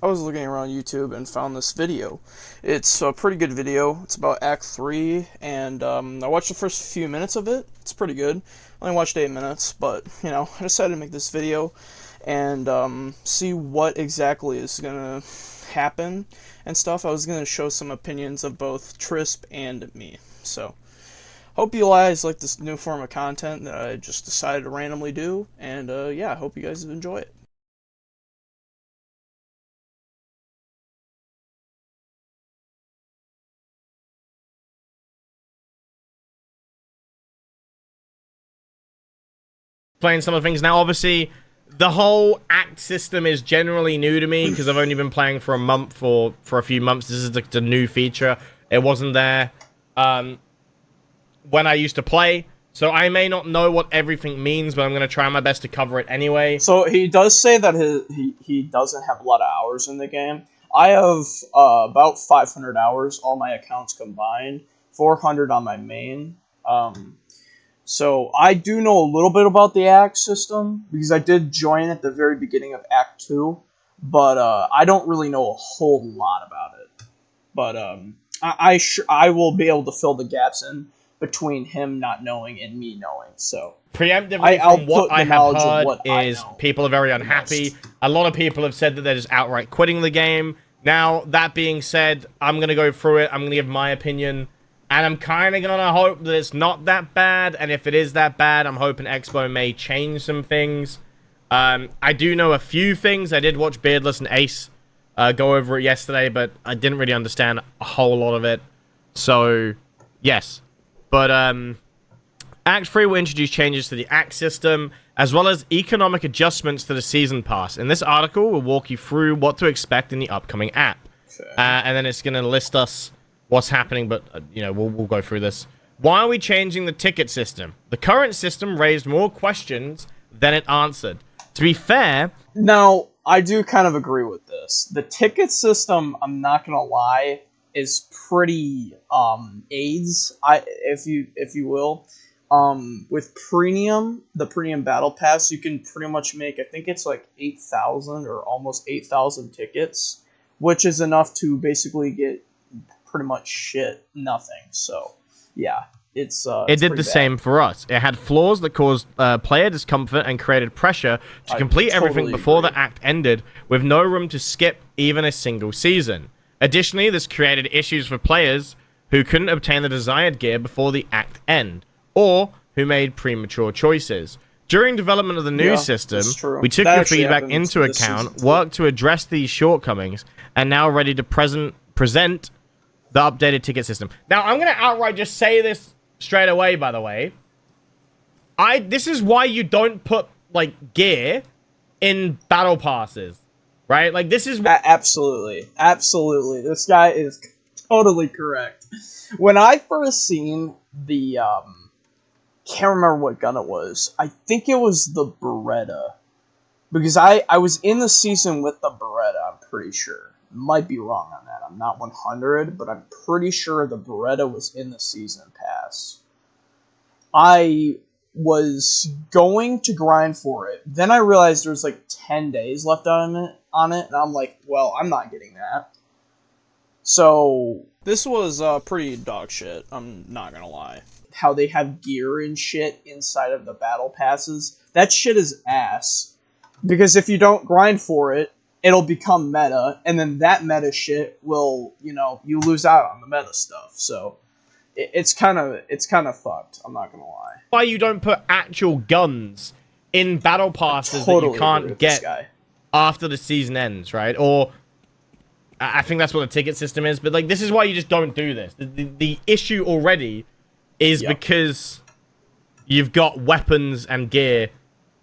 I was looking around YouTube and found this video. It's a pretty good video. It's about Act 3, and I watched the first few minutes of it. It's pretty good. I only watched 8 minutes, but, I decided to make this video and see what exactly is going to happen and stuff. I was going to show some opinions of both Trisp and me. So, hope you guys like this new form of content that I just decided to randomly do, and yeah, I hope you guys enjoy it. Playing some of the things now. Obviously, the whole act system is generally new to me because I've only been playing for a month or for a few months. This is the new feature. It wasn't there when I used to play, so I may not know what everything means, but I'm going to try my best to cover it anyway. So he does say that he doesn't have a lot of hours in the game. I have about 500 hours, all my accounts combined, 400 on my main. So I do know a little bit about the Act system, because I did join at the very beginning of Act 2, but I don't really know a whole lot about it. But I will be able to fill the gaps in between him not knowing and me knowing. So preemptively, from what I have heard, is people are very unhappy. A lot of people have said that they're just outright quitting the game. Now, that being said, I'm going to go through it. I'm going to give my opinion. And I'm kind of going to hope that it's not that bad. And if it is that bad, I'm hoping Exbo may change some things. I do know a few things. I did watch Beardless and Ace go over it yesterday, but I didn't really understand a whole lot of it. So, yes. But Act 3 will introduce changes to the Act system, as well as economic adjustments to the Season Pass. In this article, we'll walk you through what to expect in the upcoming app. Okay. And then it's going to list us what's happening, but, we'll go through this. Why are we changing the ticket system? The current system raised more questions than it answered. To be fair... Now, I do kind of agree with this. The ticket system, I'm not going to lie, is pretty AIDS, if you will. With premium, the premium battle pass, you can pretty much make, I think it's like 8,000 or almost 8,000 tickets, which is enough to basically get pretty much nothing. So yeah, it did the same for us. It had flaws that caused player discomfort and created pressure to complete everything before the act ended, with no room to skip even a single season. Additionally, this created issues for players who couldn't obtain the desired gear before the act end, or who made premature choices. During development of the new system, we took your feedback into account, worked to address these shortcomings, and now ready to present the updated ticket system. Now, I'm going to outright just say this straight away, by the way. This is why you don't put, gear in battle passes, right? This is... Absolutely. Absolutely. This guy is totally correct. When I first seen the, can't remember what gun it was. I think it was the Beretta. Because I was in the season with the Beretta, I'm pretty sure. Might be wrong on that. I'm not 100, but I'm pretty sure the Beretta was in the season pass. I was going to grind for it. Then I realized there was 10 days left on it, and I'm like, well, I'm not getting that. So this was pretty dog shit. I'm not gonna lie. How they have gear and shit inside of the battle passes, that shit is ass. Because if you don't grind for it, it'll become meta, and then that meta shit will, you lose out on the meta stuff. So it's kind of fucked. I'm not gonna lie. Why you don't put actual guns in battle passes that you can't get after the season ends, right? Or I think that's what the ticket system is. But this is why you just don't do this. The issue already is because you've got weapons and gear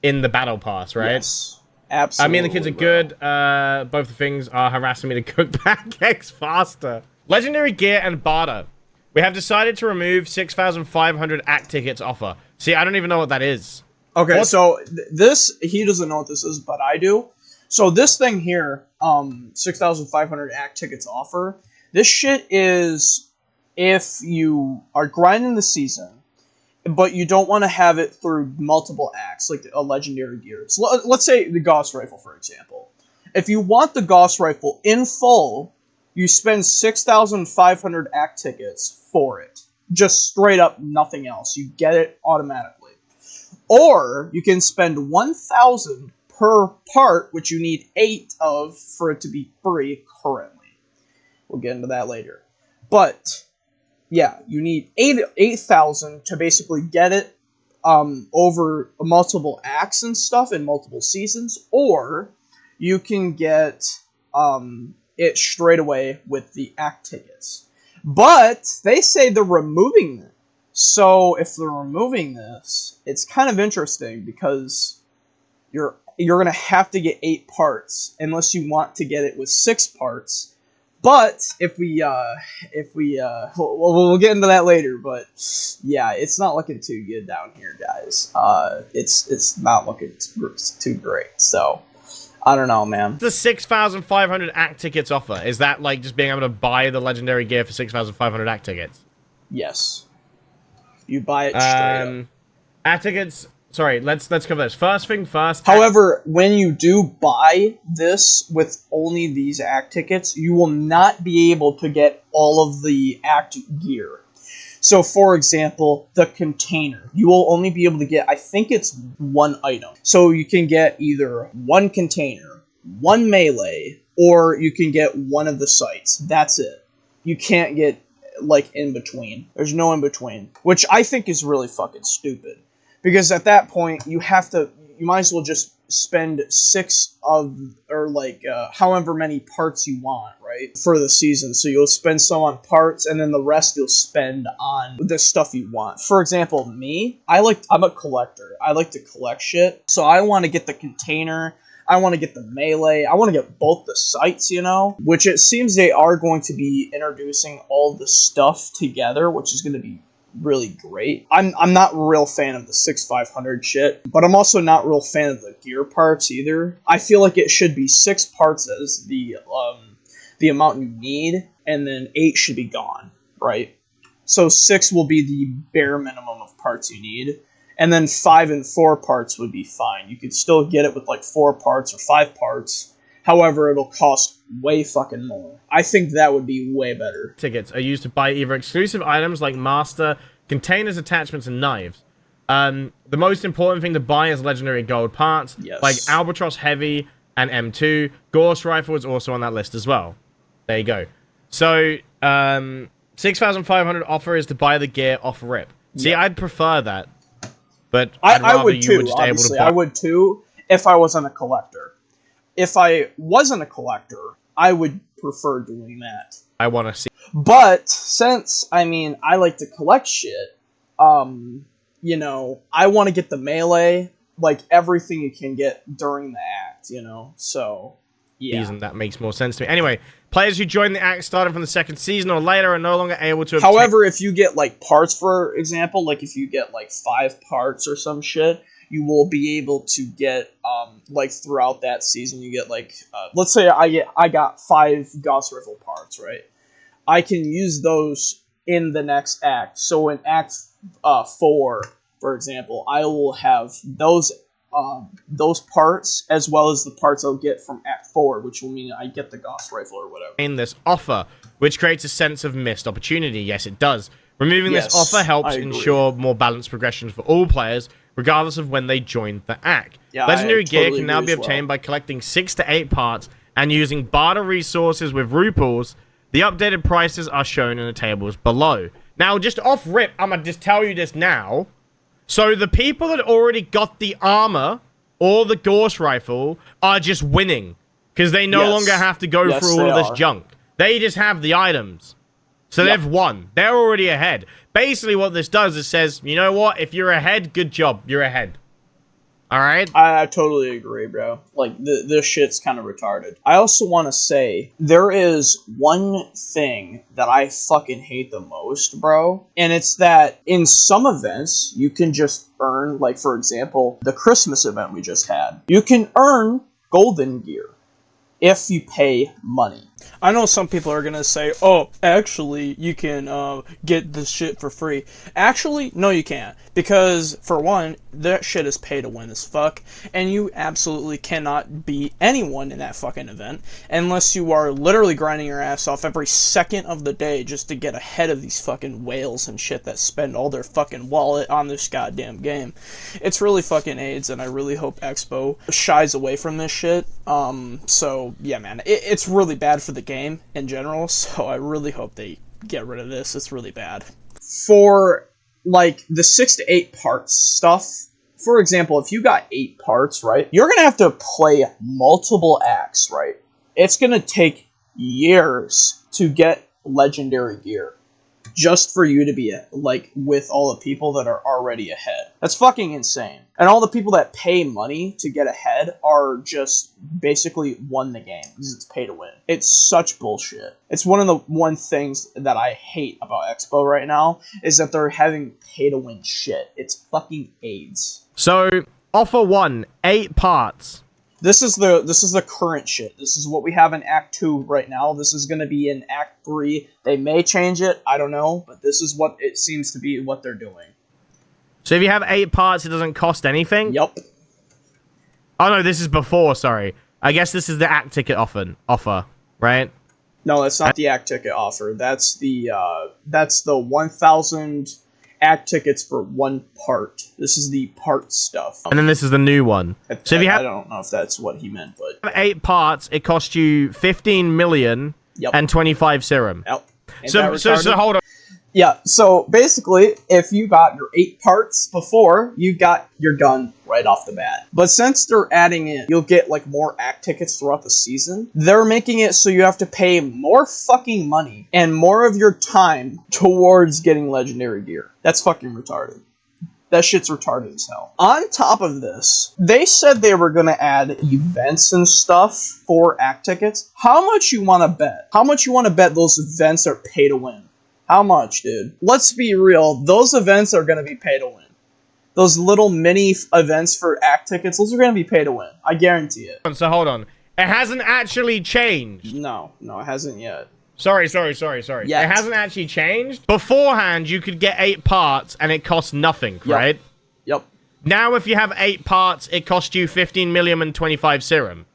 in the battle pass, right? Yes. Absolutely. I mean, the kids are good. Both the things are harassing me to cook pancakes faster. Legendary gear and barter. We have decided to remove 6,500 act tickets offer. See, I don't even know what that is. Okay, so this, he doesn't know what this is, but I do. So this thing here, 6,500 act tickets offer, this shit is if you are grinding the season, but you don't want to have it through multiple acts, like a legendary gear. So let's say the Gauss Rifle, for example. If you want the Gauss Rifle in full, you spend 6,500 ACK tickets for it. Just straight up nothing else. You get it automatically. Or you can spend 1,000 per part, which you need 8 of for it to be free currently. We'll get into that later. But, yeah, you need 8,000 to basically get it over multiple acts and stuff in multiple seasons, or you can get it straight away with the act tickets. But they say they're removing it. So if they're removing this, it's kind of interesting because you're going to have to get 8 parts unless you want to get it with 6 parts. But if we'll get into that later. But yeah, it's not looking too good down here, guys. It's not looking too great. So I don't know, man. The 6,500 act tickets offer, is that like just being able to buy the legendary gear for 6,500 act tickets? Yes. You buy it straight up. Act tickets. Sorry, let's cover this. First thing first. However, when you do buy this with only these act tickets, you will not be able to get all of the act gear. So, for example, the container. You will only be able to get, I think it's 1 item. So you can get either 1 container, 1 melee, or you can get 1 of the sites. That's it. You can't get, like, in between. There's no in between. Which I think is really fucking stupid. Because at that point, you might as well just spend 6 of, or like, however many parts you want, right, for the season. So you'll spend some on parts, and then the rest you'll spend on the stuff you want. For example, me, I'm a collector. I like to collect shit. So I want to get the container, I want to get the melee, I want to get both the sites, you know, which it seems they are going to be introducing all the stuff together, which is going to be really great. I'm not a real fan of the 6,500 shit, but I'm also not a real fan of the gear parts either. I feel like it should be 6 parts as the amount you need, and then 8 should be gone, right? So 6 will be the bare minimum of parts you need, and then 5 and 4 parts would be fine. You could still get it with like 4 parts or 5 parts. However, it'll cost way fucking more. I think that would be way better. Tickets are used to buy either exclusive items like master, containers, attachments, and knives. The most important thing to buy is legendary gold parts, like Albatross Heavy and M2. Gauss Rifle is also on that list as well. There you go. So, 6,500 offer is to buy the gear off rip. See, I'd prefer that. But I would too, honestly. I would too, if I wasn't a collector. If I wasn't a collector, I would prefer doing that. I want to see. But since, I mean, I like to collect shit, you know, I want to get the melee, like everything you can get during the act, you know, so, yeah. And that makes more sense to me. Anyway, players who join the act starting from the 2nd season or later are no longer able to obtain... However, if you get, like, parts, for example, like if you get, like, 5 parts or some shit, you will be able to get, like, throughout that season, you get, like, let's say I got 5 Gauss Rifle parts, right? I can use those in the next act. So in Act 4, for example, I will have those parts as well as the parts I'll get from Act 4, which will mean I get the Gauss Rifle or whatever. In this offer, which creates a sense of missed opportunity. Yes, it does. Removing this offer helps ensure more balanced progressions for all players, regardless of when they joined the act. Yeah, Legendary gear can now be obtained by collecting 6 to 8 parts and using barter resources with ruples. The updated prices are shown in the tables below. Now, just off rip, I'm going to just tell you this now. So the people that already got the armor or the Gauss Rifle are just winning because they no longer have to go through all of this junk. They just have the items. So they've won. They're already ahead. Basically, what this does is says, you know what? If you're ahead, good job. You're ahead. All right? I totally agree, bro. Like, this shit's kind of retarded. I also want to say, there is one thing that I fucking hate the most, bro. And it's that in some events, you can just earn, like, for example, the Christmas event we just had. You can earn golden gear if you pay money. I know some people are gonna say, oh, actually, you can get this shit for free. Actually, no you can't. Because, for one, that shit is pay to win as fuck, and you absolutely cannot beat anyone in that fucking event, unless you are literally grinding your ass off every second of the day just to get ahead of these fucking whales and shit that spend all their fucking wallet on this goddamn game. It's really fucking AIDS, and I really hope Exbo shies away from this shit. So, yeah, man, it's really bad for the game in general, so I really hope they get rid of this. It's really bad. For, like, the 6 to 8 parts stuff, for example, if you got 8 parts, right, you're gonna have to play multiple acts, right? It's gonna take years to get legendary gear, just for you to be, like, with all the people that are already ahead. That's fucking insane. And all the people that pay money to get ahead are just basically won the game, because it's pay to win. It's such bullshit. It's one of the things that I hate about Expo right now, is that they're having pay to win shit. It's fucking AIDS. So, offer 1, 8 parts. This is the current shit. This is what we have in Act 2 right now. This is going to be in Act 3. They may change it. I don't know. But this is what it seems to be what they're doing. So if you have 8 parts, it doesn't cost anything? Yup. Oh, no, this is before, sorry. I guess this is the Act ticket offer, right? No, that's not the Act ticket offer. That's the 1,000 Act tickets for 1 part. This is the part stuff. And then this is the new one. So if you have, I don't know if that's what he meant, but 8 parts, it costs you 15 million and 25 serum. Yep. So hold on. Yeah, so basically, if you got your 8 parts before, you got your gun right off the bat. But since they're adding in, you'll get, like, more act tickets throughout the season, they're making it so you have to pay more fucking money and more of your time towards getting legendary gear. That's fucking retarded. That shit's retarded as hell. On top of this, they said they were going to add events and stuff for act tickets. How much you want to bet? How much you want to bet those events are pay to win? How much, dude? Let's be real. Those events are going to be pay to win. Those little mini events for act tickets, those are going to be pay to win. I guarantee it. So hold on. It hasn't actually changed. No, it hasn't yet. Sorry. Yet. It hasn't actually changed. Beforehand, you could get 8 parts and it costs nothing, right? Yep. Now, if you have 8 parts, it costs you 15 million and 25 serum.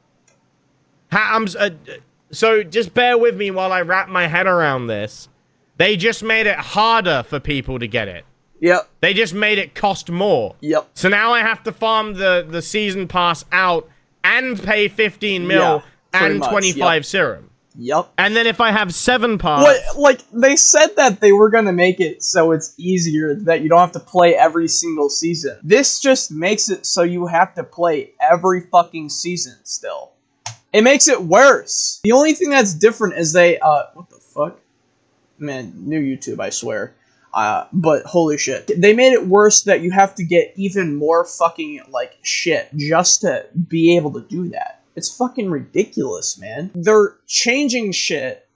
So just bear with me while I wrap my head around this. They just made it harder for people to get it. Yep. They just made it cost more. Yep. So now I have to farm the season pass out and pay 15 mil and 25 serum. Yep. And then if I have 7 parts... Like, they said that they were going to make it so it's easier, that you don't have to play every single season. This just makes it so you have to play every fucking season still. It makes it worse. The only thing that's different is they... what the fuck? Man, new YouTube, I swear. But holy shit. They made it worse that you have to get even more fucking, like, shit just to be able to do that. It's fucking ridiculous, man. They're changing shit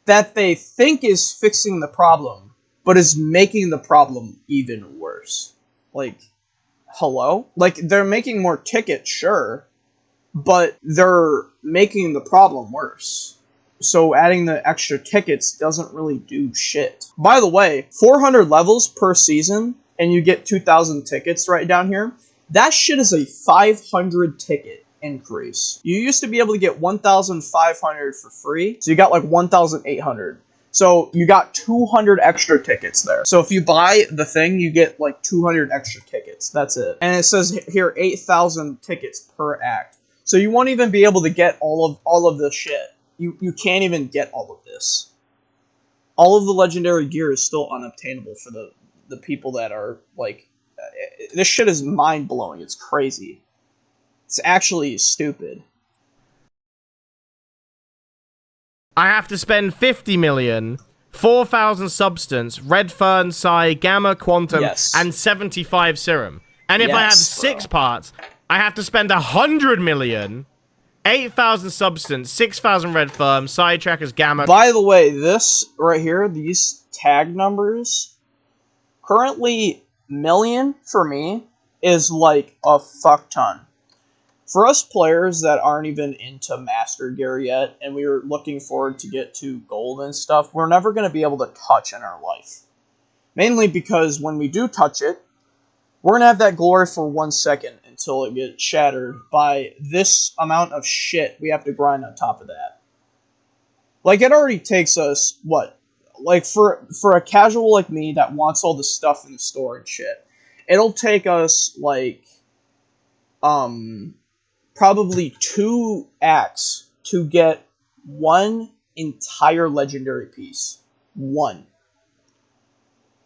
that they think is fixing the problem, but is making the problem even worse. Like, hello? Like, they're making more tickets, sure, but they're making the problem worse. So adding the extra tickets doesn't really do shit. By the way, 400 levels per season, and you get 2,000 tickets right down here. That shit is a 500 ticket increase. You used to be able to get 1,500 for free, so you got like 1,800. So you got 200 extra tickets there. So if you buy the thing, you get like 200 extra tickets. That's it. And it says here 8,000 tickets per act. So you won't even be able to get all of this shit. You can't even get all of this. All of the legendary gear is still unobtainable for the people that are, like... this shit is mind-blowing. It's crazy. It's actually stupid. I have to spend 50 million, 4,000 substance, red fern, psi, gamma, quantum, and 75 serum. And if I have 6 parts, I have to spend 100 million... 8,000 substance, 6,000 red firm, side trackers, gamma. By the way, this right here, these tag numbers, currently million for me is like a fuck ton. For us players that aren't even into Master Gear yet, and we were looking forward to get to Gold and stuff, we're never going to be able to touch in our life. Mainly because when we do touch it, we're going to have that glory for 1 second until it gets shattered by this amount of shit we have to grind on top of that. Like, it already takes us, what? Like, for a casual like me that wants all the stuff in the store and shit, it'll take us, like, probably 2 acts to get 1 entire legendary piece. 1.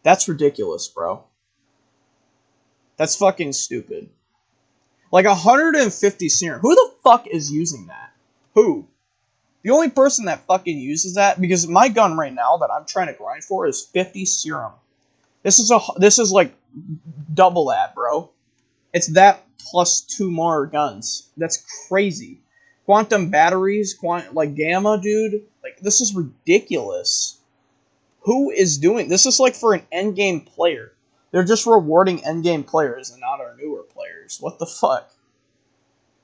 That's ridiculous, bro. That's fucking stupid. Like, 150 serum. Who the fuck is using that? Who? The only person that fucking uses that, because my gun right now that I'm trying to grind for is 50 serum. This is like double that, bro. It's that plus 2 more guns. That's crazy. Quantum batteries, like Gamma, dude. Like, this is ridiculous. Who is doing this? Is like for an endgame player. They're just rewarding endgame players and not our newer players. What the fuck?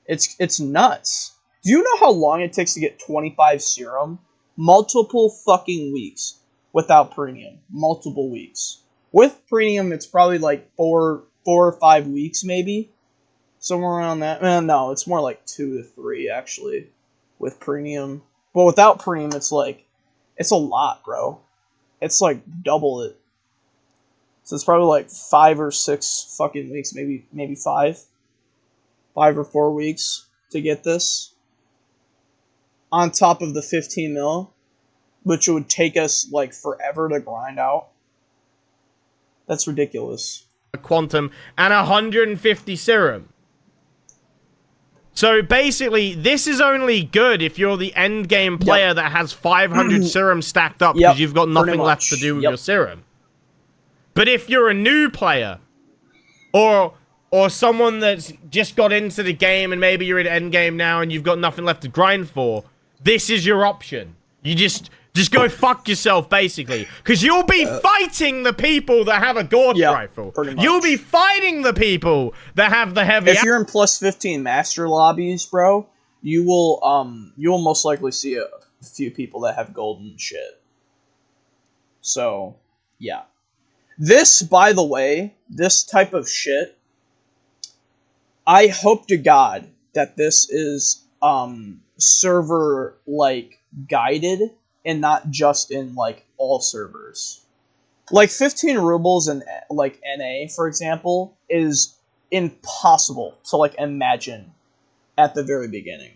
It's nuts. Do you know how long it takes to get 25 serum? Multiple fucking weeks without premium. Multiple weeks. With premium, it's probably like 4 or 5 weeks, maybe. Somewhere around that. No, it's more like 2 to 3, actually, with premium. But without premium, it's a lot, bro. It's like double it. So it's probably like 5 or 6 fucking weeks, maybe 5. 5 or 4 weeks to get this. On top of the 15 mil, which would take us like forever to grind out. That's ridiculous. Quantum and 150 serum. So basically, this is only good if you're the end game player that has 500 serum stacked up because you've got nothing left to do with your serum. But if you're a new player, or someone that's just got into the game and maybe you're in end game now and you've got nothing left to grind for, this is your option. You just go fuck yourself, basically. Because you'll be fighting the people that have a Gorge rifle. You'll be fighting the people that have the heavy... If you're in plus 15 master lobbies, bro, you will most likely see a few people that have golden shit. So, yeah. This, by the way, this type of shit, I hope to God that this is server like guided and not just in like all servers. Like 15 rubles in like NA, for example, is impossible to like imagine at the very beginning.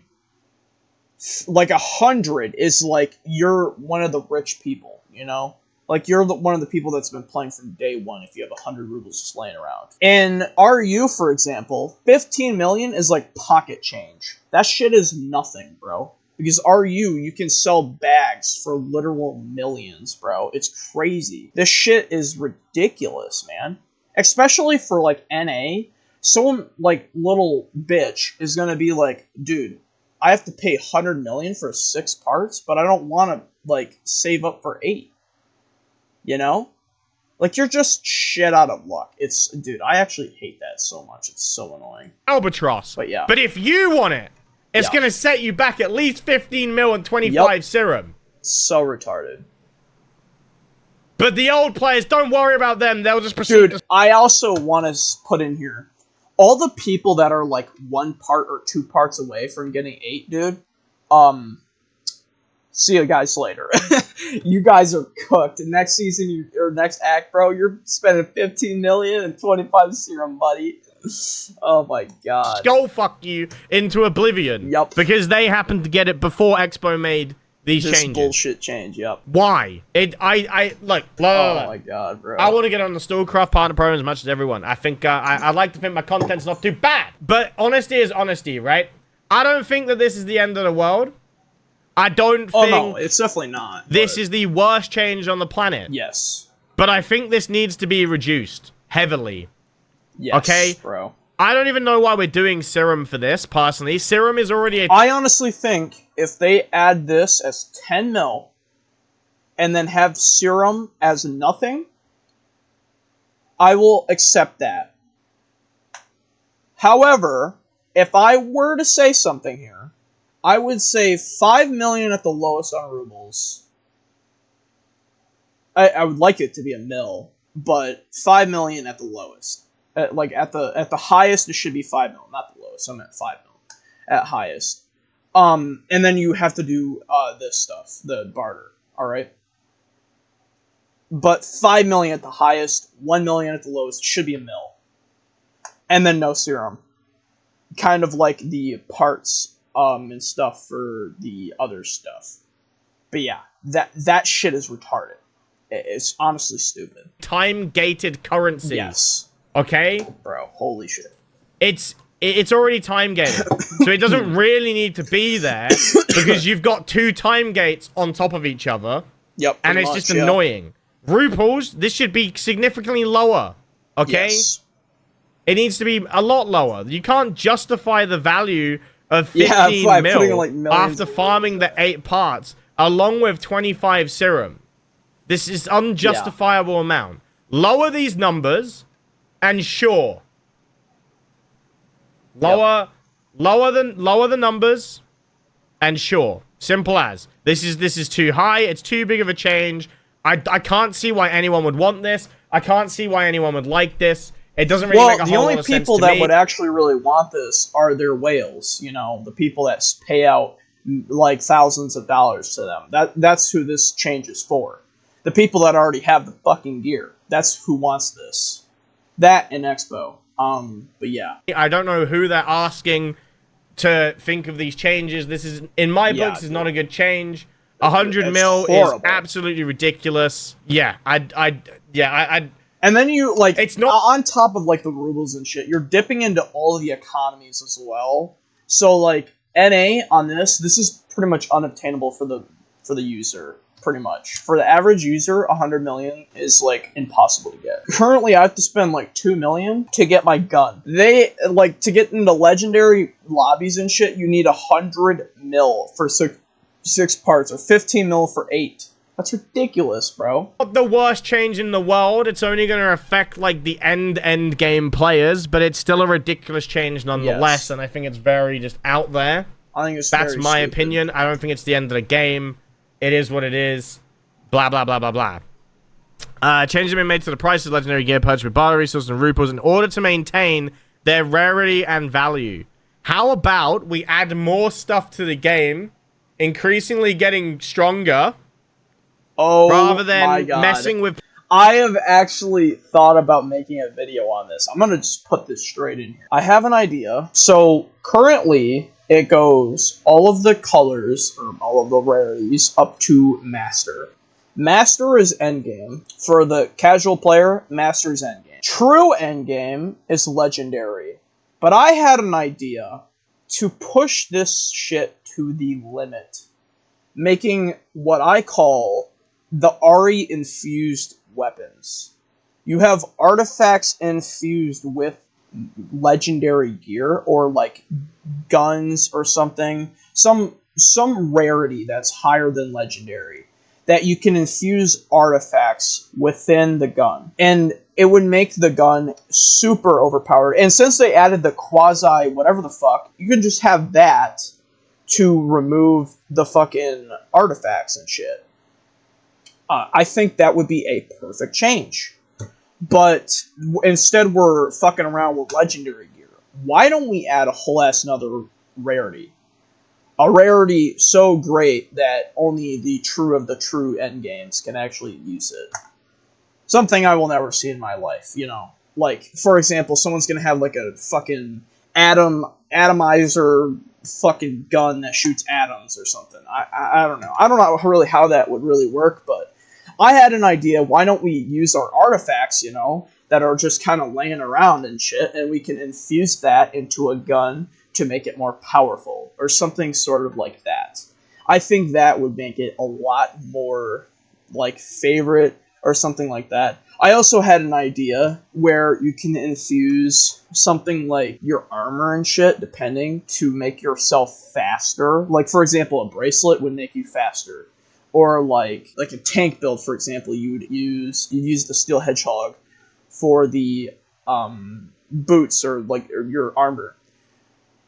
Like 100 is like you're one of the rich people, you know? Like, you're one of the people that's been playing from day one if you have 100 rubles just laying around. In RU, for example, 15 million is like pocket change. That shit is nothing, bro. Because RU, you can sell bags for literal millions, bro. It's crazy. This shit is ridiculous, man. Especially for, like, NA. Someone, like, little bitch is gonna be like, dude, I have to pay 100 million for 6 parts, but I don't want to, like, save up for 8. You know? Like, you're just shit out of luck. Dude, I actually hate that so much. It's so annoying. Albatross. But yeah. But if you want it, it's going to set you back at least 15 mil and 25 serum. So retarded. But the old players, don't worry about them. They'll just proceed. Dude, I also want to put in here, all the people that are like 1 part or 2 parts away from getting 8, dude, see you guys later. You guys are cooked. Next season, or next act, bro, you're spending 15 million and 25 serum, buddy. Oh my god. Skull fuck you into oblivion. Yep. Because they happened to get it before Exbo made these changes. This bullshit change, yep. Why? Look. Oh my god, bro. I want to get on the Stalcraft partner program as much as everyone. I think, I like to think my content's not too bad. But honesty is honesty, right? I don't think that this is the end of the world. I don't think... Oh, no, it's definitely not. This is the worst change on the planet. Yes. But I think this needs to be reduced heavily. Yes, okay? Bro. I don't even know why we're doing serum for this, personally. Serum is already... I honestly think if they add this as 10 mil and then have serum as nothing, I will accept that. However, if I were to say something here, I would say 5 million at the lowest on rubles. I would like it to be a mil, but 5 million at the lowest. At the highest, it should be 5 mil, not the lowest. I'm at 5 mil at highest. And then you have to do this stuff, the barter. All right. But 5 million at the highest, 1 million at the lowest should be a mil, and then no serum. Kind of like the parts and stuff for the other stuff. But yeah, that shit is retarded. It's honestly stupid. Time-gated currency. Yes. Okay? Bro, holy shit. It's already time-gated. So it doesn't really need to be there because you've got 2 time gates on top of each other. Yep. And it's just annoying. Ruples, this should be significantly lower. Okay? Yes. It needs to be a lot lower. You can't justify the value of 15 mil after farming the 8 parts along with 25 serum. This is unjustifiable amount. Lower these numbers, and sure. Lower the numbers, and sure. Simple as. This is too high. It's too big of a change. I can't see why anyone would want this. I can't see why anyone would like this. It doesn't really make a whole lot of sense to me. Well, the only people that would actually really want this are their whales. You know, the people that pay out like thousands of dollars to them. That's who this change is for. The people that already have the fucking gear. That's who wants this. That and Exbo. But yeah. I don't know who they're asking to think of these changes. This is, in my books, is not a good change. 100 mil is absolutely ridiculous. Yeah, and then you, like, it's not on top of, like, the rubles and shit. You're dipping into all of the economies as well. So, like, NA on this is pretty much unobtainable for the user. Pretty much. For the average user, 100 million is, like, impossible to get. Currently, I have to spend, like, 2 million to get my gun. To get into legendary lobbies and shit, you need 100 mil for 6 parts, or 15 mil for 8. That's ridiculous, bro. Not the worst change in the world. It's only going to affect, like, the end game players, but it's still a ridiculous change nonetheless, and I think it's very just out there. I think it's That's my opinion. I don't think it's the end of the game. It is what it is. Blah, blah, blah, blah, blah. Changes have been made to the prices of legendary gear purchased with barter resources and ruples in order to maintain their rarity and value. How about we add more stuff to the game, increasingly getting stronger, rather than messing with... I have actually thought about making a video on this. I'm going to just put this straight in here. I have an idea. So, currently, it goes all of the colors, or all of the rarities, up to Master. Master is endgame. For the casual player, Master is endgame. True endgame is legendary. But I had an idea to push this shit to the limit, making what I call the Ari infused weapons. You have artifacts infused with legendary gear, or like guns or something, some rarity that's higher than legendary, that you can infuse artifacts within the gun, and it would make the gun super overpowered. And since they added the quasi whatever the fuck, you can just have that to remove the fucking artifacts and shit. I think that would be a perfect change. But instead we're fucking around with legendary gear. Why don't we add a whole ass another rarity? A rarity so great that only the true of the true endgames can actually use it. Something I will never see in my life, you know. Like, for example, someone's gonna have like a fucking atomizer fucking gun that shoots atoms or something. I don't know. I don't know really how that would really work, but I had an idea. Why don't we use our artifacts, you know, that are just kind of laying around and shit, and we can infuse that into a gun to make it more powerful, or something sort of like that. I think that would make it a lot more, like, favorite, or something like that. I also had an idea where you can infuse something like your armor and shit, depending, to make yourself faster. Like, for example, a bracelet would make you faster. Or like a tank build, for example, you'd use the steel hedgehog for the boots, or like your armor.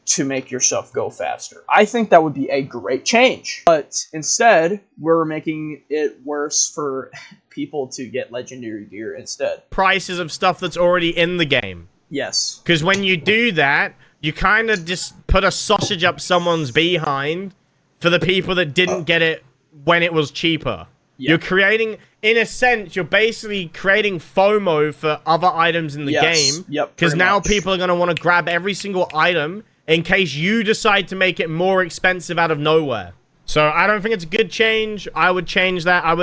to make your stuff go faster. I think that would be a great change. But instead, we're making it worse for people to get legendary gear instead. Prices of stuff that's already in the game. Yes. Because when you do that, you kind of just put a sausage up someone's behind for the people that didn't get it when it was cheaper. Yep. You're creating, in a sense, you're basically creating FOMO for other items in the game. Yep. Because now people are going to want to grab every single item in case you decide to make it more expensive out of nowhere. So I don't think it's a good change. I would change that. I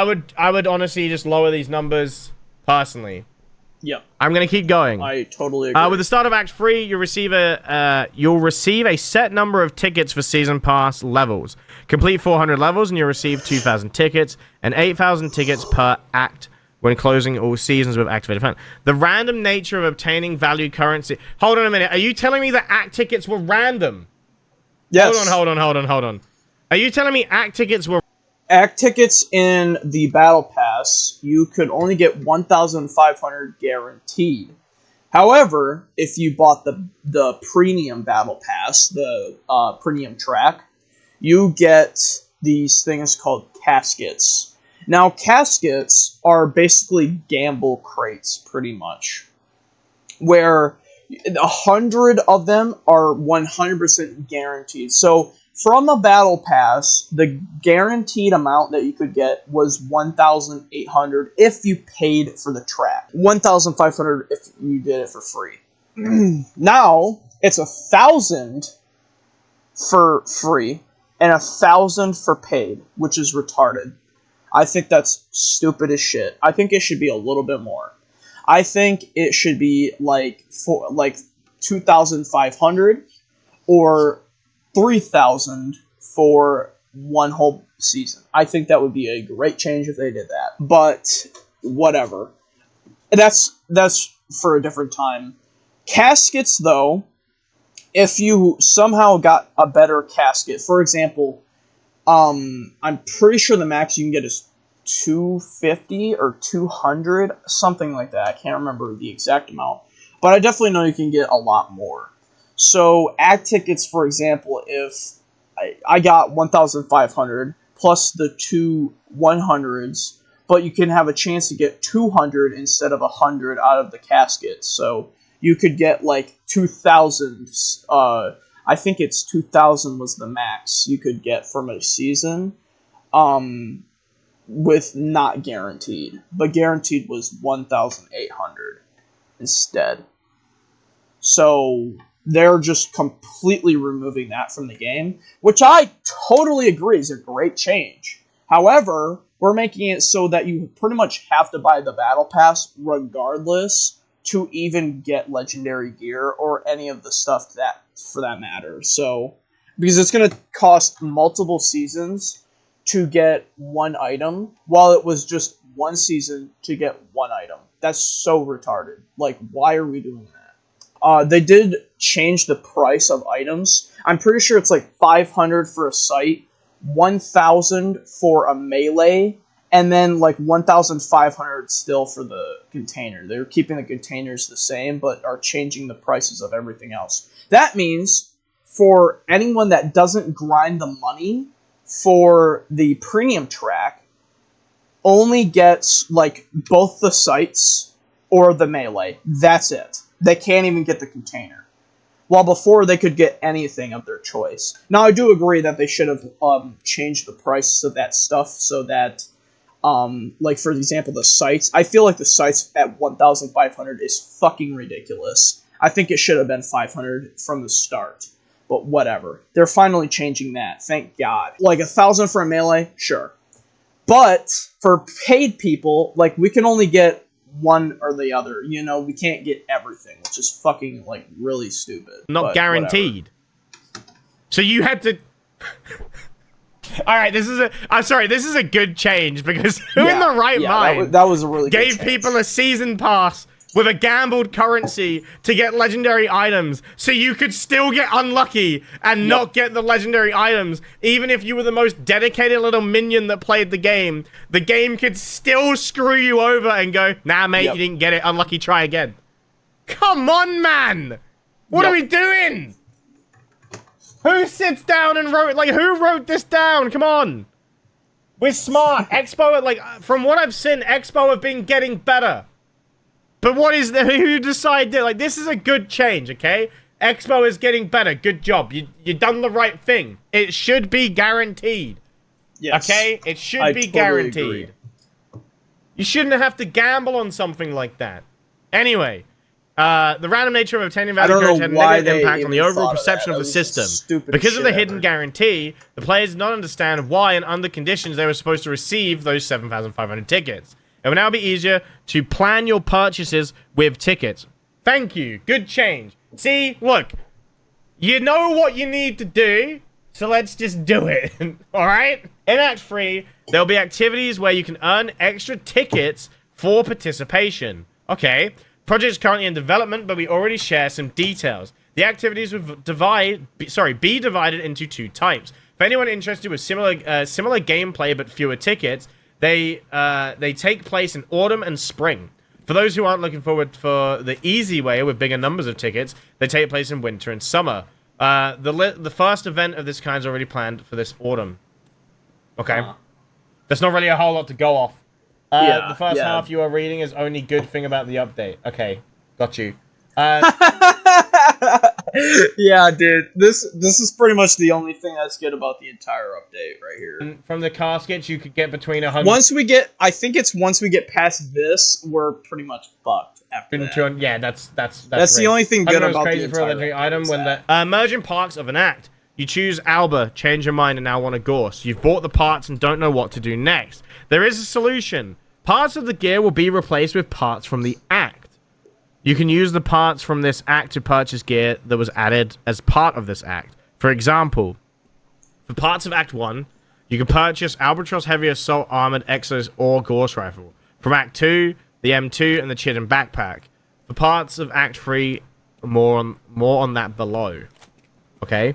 would honestly just lower these numbers personally. Yep. I'm gonna keep going. I totally agree. With the start of Act 3, you'll receive a set number of tickets for Season Pass levels. Complete 400 levels and you'll receive 2,000 tickets and 8,000 tickets per act when closing all seasons with activated fan. The random nature of obtaining value currency... Hold on a minute. Are you telling me that act tickets were random? Yes. Hold on. Are you telling me act tickets were... Act tickets in the Battle Pass, you could only get 1,500 guaranteed. However, if you bought the Premium Battle Pass, the Premium track, you get these things called caskets. Now, caskets are basically gamble crates, pretty much, where 100 of them are 100% guaranteed. So, from a battle pass, the guaranteed amount that you could get was 1,800 if you paid for the track. 1,500 if you did it for free. Now, it's 1,000 for free and 1,000 for paid, which is retarded. I think that's stupid as shit. I think it should be a little bit more. I think it should be like 2,500 or 3,000 for one whole season. I think that would be a great change if they did that. But whatever. That's for a different time. Caskets, though, if you somehow got a better casket, for example, I'm pretty sure the max you can get is 250 or 200, something like that. I can't remember the exact amount, but I definitely know you can get a lot more. So, act tickets, for example, if I got 1,500 plus the two 100s, but you can have a chance to get 200 instead of 100 out of the casket. So, you could get like 2,000. I think it's 2,000 was the max you could get from a season, with not guaranteed. But guaranteed was 1,800 instead. So they're just completely removing that from the game, which I totally agree is a great change. However, we're making it so that you pretty much have to buy the Battle Pass regardless to even get legendary gear or any of the stuff that for that matter. So, because it's going to cost multiple seasons to get one item, while it was just one season to get one item. That's so retarded. Like, why are we doing that? They did change the price of items. I'm pretty sure it's like 500 for a site, 1,000 for a melee, and then like 1,500 still for the container. They're keeping the containers the same, but are changing the prices of everything else. That means for anyone that doesn't grind the money for the premium track, only gets like both the sites or the melee. That's it. They can't even get the container. While before they could get anything of their choice. Now I do agree that they should have changed the price of that stuff so that, like for example, the sites. I feel like the sites at 1,500 is fucking ridiculous. I think it should have been 500 from the start. But whatever. They're finally changing that. Thank God. Like 1,000 for a melee? Sure. But for paid people, like we can only get one or the other. You know, we can't get everything, which is fucking like really stupid. Not guaranteed. Whatever. So you had to... Alright, this is a good change because who in the right mind that was a really good gave change. people a season pass with a gambled currency to get legendary items, so you could still get unlucky and not get the legendary items. Even if you were the most dedicated little minion that played the game could still screw you over and go, nah, mate, you didn't get it. Unlucky, try again. Come on, man! What are we doing? Who sits down and wrote, like, who wrote this down? Come on. We're smart. Expo, like, from what I've seen, Expo have been getting better. But what is the, who decided, like, this is a good change, okay? Expo is getting better. Good job. You done the right thing. It should be guaranteed. Yes. Okay? It should be guaranteed. Agree. You shouldn't have to gamble on something like that. Anyway, the random nature of obtaining value codes had a negative impact on the overall perception of the system. Because of the hidden guarantee, the players did not understand why and under conditions they were supposed to receive those 7,500 tickets. It will now be easier to plan your purchases with tickets. Thank you. Good change. See, look, you know what you need to do, so let's just do it. Alright? In Act 3, there'll be activities where you can earn extra tickets for participation. Okay. Project is currently in development, but we already share some details. The activities will be divided into 2 types. For anyone interested with similar gameplay but fewer tickets, they take place in autumn and spring. For those who aren't looking forward for the easy way with bigger numbers of tickets, they take place in winter and summer. The first event of this kind is already planned for this autumn. Okay. There's not really a whole lot to go off. The first half you are reading is only good thing about the update. Okay, got you. Yeah, dude. This is pretty much the only thing that's good about the entire update right here. From the caskets, you could get between 100. Once we get past this, we're pretty much fucked. After that. Yeah, that's the only thing good about the entire legendary item when the merging parts of an act. You choose Alba, change your mind, and now want a Gorse. You've bought the parts and don't know what to do next. There is a solution. Parts of the gear will be replaced with parts from the act. You can use the parts from this act to purchase gear that was added as part of this act. For example, for parts of Act 1, you can purchase Albatross Heavy Assault Armored Exos or Gorse Rifle. From Act 2, the M2 and the Chidden Backpack. For parts of Act 3, more on that below. Okay?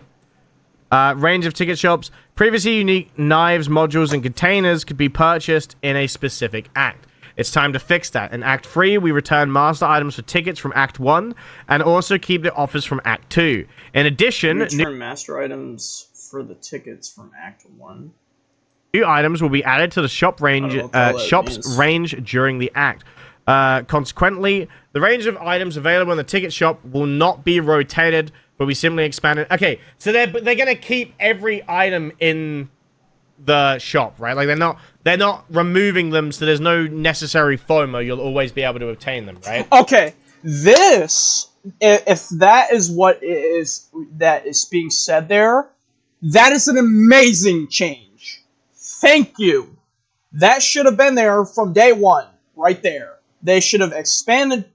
Range of ticket shops. Previously unique knives, modules, and containers could be purchased in a specific act. It's time to fix that. In Act 3, we return master items for tickets from Act 1, and also keep the offers from Act 2. In addition... Return master items for the tickets from Act 1. New items will be added to the shop range, shop's range during the act. Consequently, the range of items available in the ticket shop will not be rotated, but we simply expanded. Okay, so they're gonna keep every item in the shop, right? Like they're not removing them, so there's no necessary FOMO. You'll always be able to obtain them, right? Okay, this, if that is what that is being said there, that is an amazing change. Thank you. That should have been there from day one, right there. They should have expanded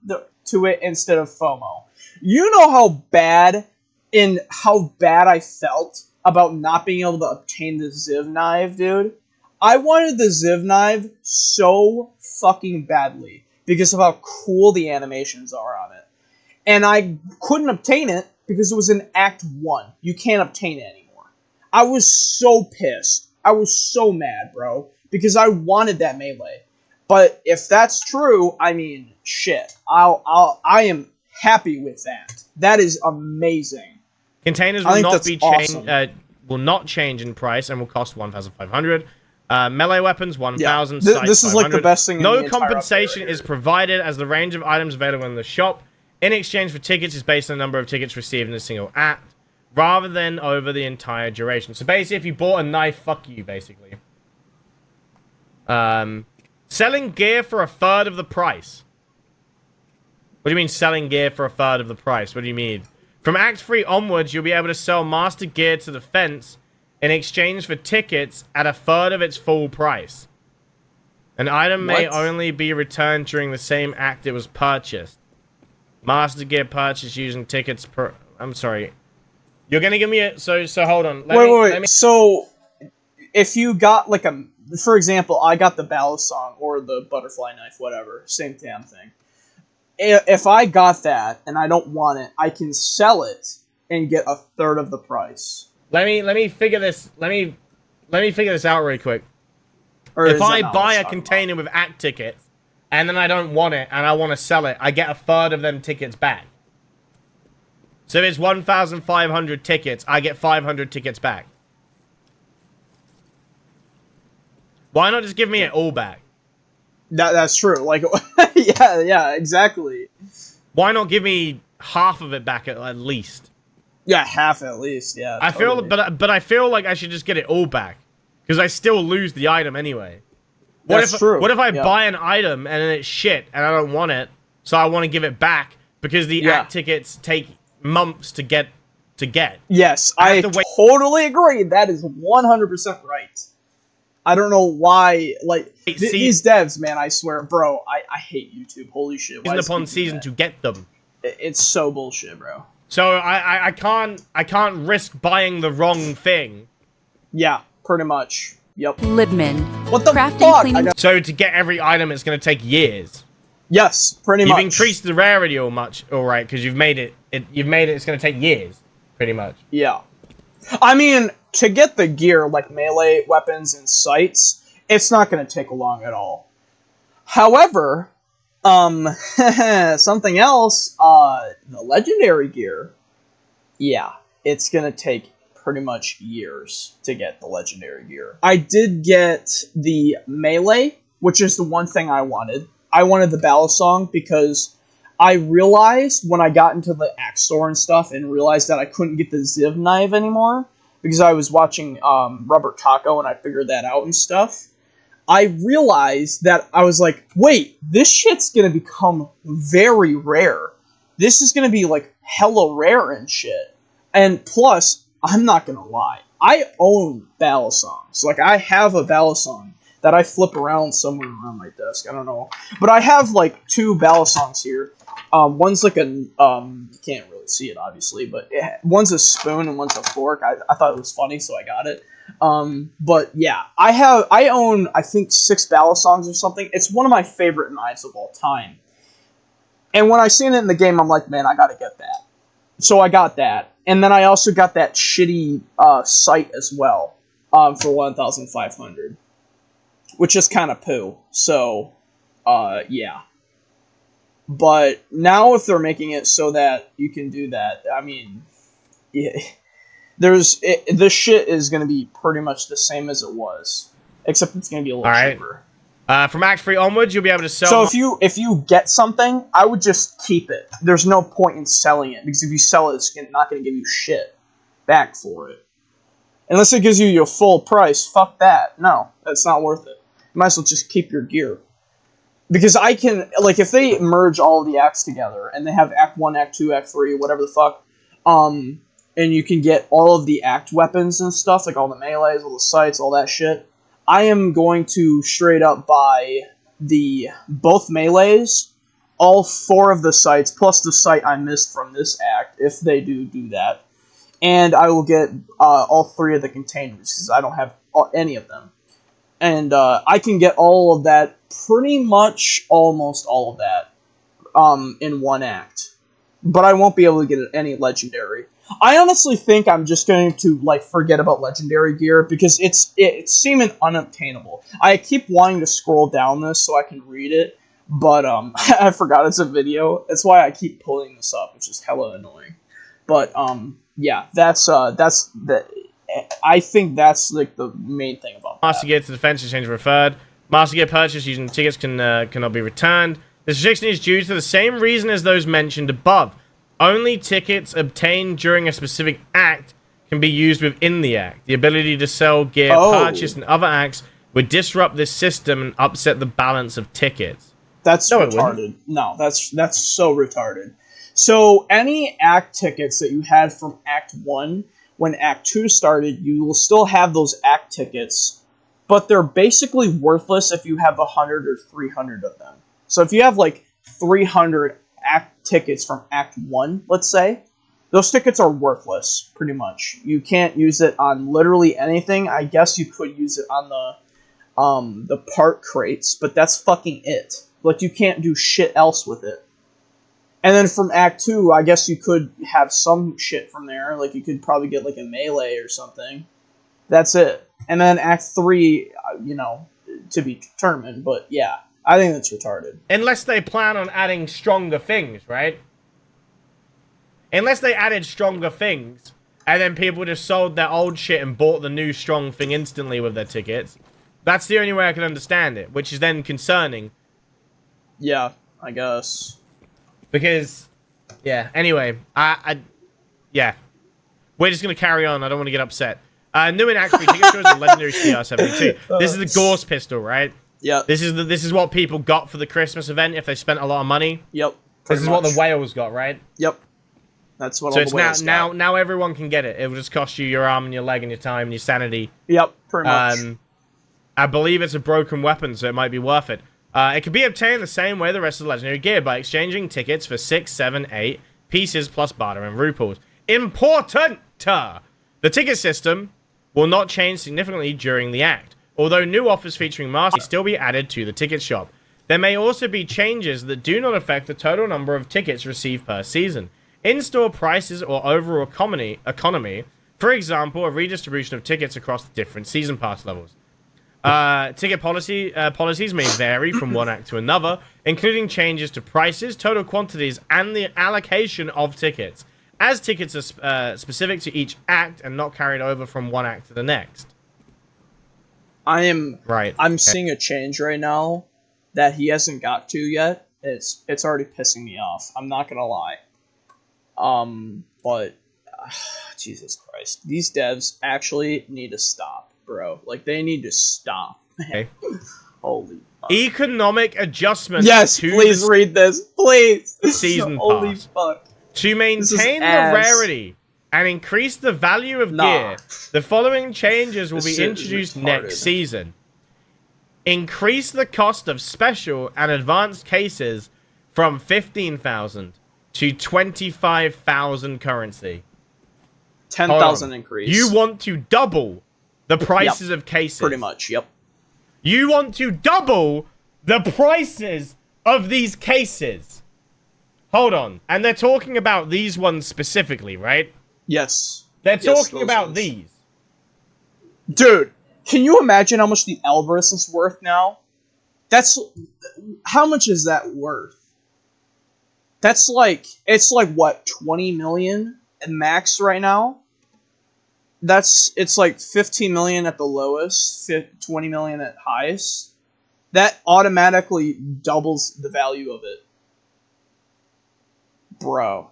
to it instead of FOMO. You know how bad I felt about not being able to obtain the Ziv knife, dude? I wanted the Ziv knife so fucking badly because of how cool the animations are on it. And I couldn't obtain it because it was in Act 1. You can't obtain it anymore. I was so pissed. I was so mad, bro, because I wanted that melee. But if that's true, I mean, shit. I am happy with that. That is amazing. Containers will not be changed. Will not change in price and will cost 1,500. Melee weapons 1,000. Yeah. This is like the best thing. No compensation is provided as the range of items available in the shop in exchange for tickets is based on the number of tickets received in a single act, rather than over the entire duration. So basically, if you bought a knife, fuck you, basically. Selling gear for a third of the price. What do you mean selling gear for a third of the price? What do you mean? From Act 3 onwards, you'll be able to sell master gear to the fence in exchange for tickets at a third of its full price. An item may only be returned during the same act it was purchased. Master gear purchased using tickets per... I'm sorry. You're gonna give me a... So hold on. Wait. So, if you got like a... For example, I got the ballad song or the butterfly knife, whatever. Same damn thing. If I got that and I don't want it, I can sell it and get a third of the price. Let me figure this. Let me figure this out really quick. If I buy a container with act tickets and then I don't want it and I want to sell it, I get a third of them tickets back. So if it's 1,500 tickets, I get 500 tickets back. Why not just give me it all back? That's true. Like, yeah, exactly. Why not give me half of it back at least? Yeah, half at least. Yeah. I totally. feel, but I feel like I should just get it all back because I still lose the item anyway. That's true. What if I buy an item and then it's shit and I don't want it, so I want to give it back because the act tickets take months to get. Yes, I totally agree. That is 100% right. I don't know why, like, these devs, man, I swear, bro, I hate YouTube. Holy shit. Season upon season to get them. It's so bullshit, bro. So I can't risk buying the wrong thing. Yeah, pretty much. Yep. Libman. What the fuck? So to get every item, it's going to take years. Yes, pretty much. You've increased the rarity all right, because you've made it. It's going to take years, pretty much. Yeah. I mean, to get the gear, like melee weapons and sights, it's not going to take long at all. However, something else, the legendary gear, yeah, it's going to take pretty much years to get the legendary gear. I did get the melee, which is the one thing I wanted. I wanted the battle song because I realized when I got into the axe store and stuff and realized that I couldn't get the Ziv knife anymore because I was watching Rubber Taco and I figured that out and stuff. I realized that I was like, wait, this shit's gonna become very rare. This is gonna be like hella rare and shit. And plus, I'm not gonna lie, I own battle songs. Like, I have a battle song that I flip around somewhere around my desk. I don't know. But I have, like, 2 battle songs here. One's like a, you can't really see it, obviously, but one's a spoon and one's a fork. I thought it was funny, so I got it. But yeah, I own, I think, 6 battle songs or something. It's one of my favorite knives of all time. And when I seen it in the game, I'm like, man, I gotta get that. So I got that. And then I also got that shitty sight as well for 1,500. Which is kind of poo. So, yeah. But now if they're making it so that you can do that, I mean, yeah, this shit is going to be pretty much the same as it was. Except it's going to be a little cheaper. From Act 3 onwards, you'll be able to sell... So if you get something, I would just keep it. There's no point in selling it, because if you sell it, it's not going to give you shit back for it. Unless it gives you your full price, fuck that. No, that's not worth it. You might as well just keep your gear. Because I can, like, if they merge all of the acts together, and they have Act 1, Act 2, Act 3, whatever the fuck, and you can get all of the act weapons and stuff, like all the melees, all the sights, all that shit, I am going to straight up buy both melees, all 4 of the sights, plus the sight I missed from this act, if they do that. And I will get all 3 of the containers, because I don't have any of them. And I can get all of that, pretty much almost all of that, in one act. But I won't be able to get any legendary. I honestly think I'm just going to, like, forget about legendary gear, because it's seeming unobtainable. I keep wanting to scroll down this so I can read it, but I forgot it's a video. That's why I keep pulling this up, which is hella annoying. But yeah, that's I think that's, like, the main thing about that. Master Gear to Defense Exchange referred. Master Gear purchase using tickets cannot be returned. This restriction is due to the same reason as those mentioned above. Only tickets obtained during a specific act can be used within the act. The ability to sell gear purchased in other acts would disrupt this system and upset the balance of tickets. That's retarded. No, that's so retarded. So any act tickets that you had from Act 1, when Act 2 started, you will still have those act tickets, but they're basically worthless if you have 100 or 300 of them. So if you have, like, 300 act tickets from Act 1, let's say, those tickets are worthless, pretty much. You can't use it on literally anything. I guess you could use it on the part crates, but that's fucking it. Like, you can't do shit else with it. And then from Act 2, I guess you could have some shit from there. Like, you could probably get, like, a melee or something. That's it. And then Act 3, you know, to be determined. But, yeah, I think that's retarded. Unless they plan on adding stronger things, right? Unless they added stronger things, and then people just sold their old shit and bought the new strong thing instantly with their tickets. That's the only way I can understand it, which is then concerning. Yeah, I guess. Because, yeah, anyway, yeah. We're just going to carry on. I don't want to get upset. New in Act 3 ticket stores and Legendary CR72. This is the Gorse pistol, right? Yeah. This is what people got for the Christmas event if they spent a lot of money. Yep. This is what the whales got, right? Yep. That's what so all the whales got. Now everyone can get it. It will just cost you your arm and your leg and your time and your sanity. Yep, pretty much. I believe it's a broken weapon, so it might be worth it. It can be obtained the same way the rest of the Legendary gear by exchanging tickets for 6, 7, 8 pieces plus barter and rupees. Important! The ticket system will not change significantly during the act, although new offers featuring masks may still be added to the ticket shop. There may also be changes that do not affect the total number of tickets received per season. In-store prices or overall economy, for example, a redistribution of tickets across different season pass levels. Ticket policies may vary from one act to another, including changes to prices, total quantities, and the allocation of tickets, as tickets are specific to each act and not carried over from one act to the next. I'm seeing a change right now that he hasn't got to yet. It's already pissing me off. I'm not gonna lie. But Jesus Christ, these devs actually need to stop, bro. Like, they need to stop. Okay. Holy fuck. Economic adjustment. Yes, please read this, please. Season Holy pass. Fuck. To maintain the rarity and increase the value of gear, the following changes will be introduced next season. Increase the cost of special and advanced cases from 15,000 to 25,000 currency. 10,000 increase. You want to double the prices of cases. Pretty much, yep. You want to double the prices of these cases. Hold on. And they're talking about these ones specifically, right? Yes. They're talking about these. Dude, can you imagine how much the Elbrus is worth now? How much is that worth? That's like, it's like, what, 20 million at max right now? It's like 15 million at the lowest, 20 million at highest. That automatically doubles the value of it. Bro.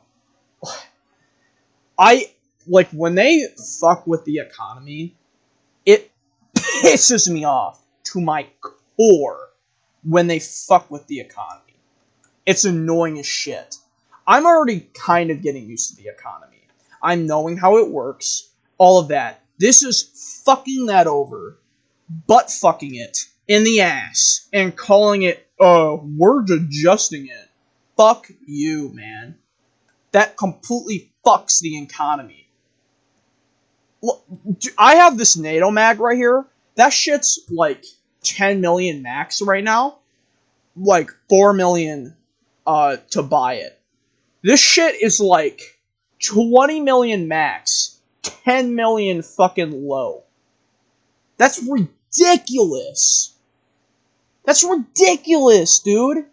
When they fuck with the economy, it pisses me off to my core when they fuck with the economy. It's annoying as shit. I'm already kind of getting used to the economy. I'm knowing how it works, all of that. This is fucking that over, butt fucking it in the ass, and calling it, we're adjusting it. Fuck you, man. That completely fucks the economy. Look, I have this NATO mag right here. That shit's like 10 million max right now. Like 4 million to buy it. This shit is like 20 million max, 10 million fucking low. That's ridiculous. That's ridiculous, dude.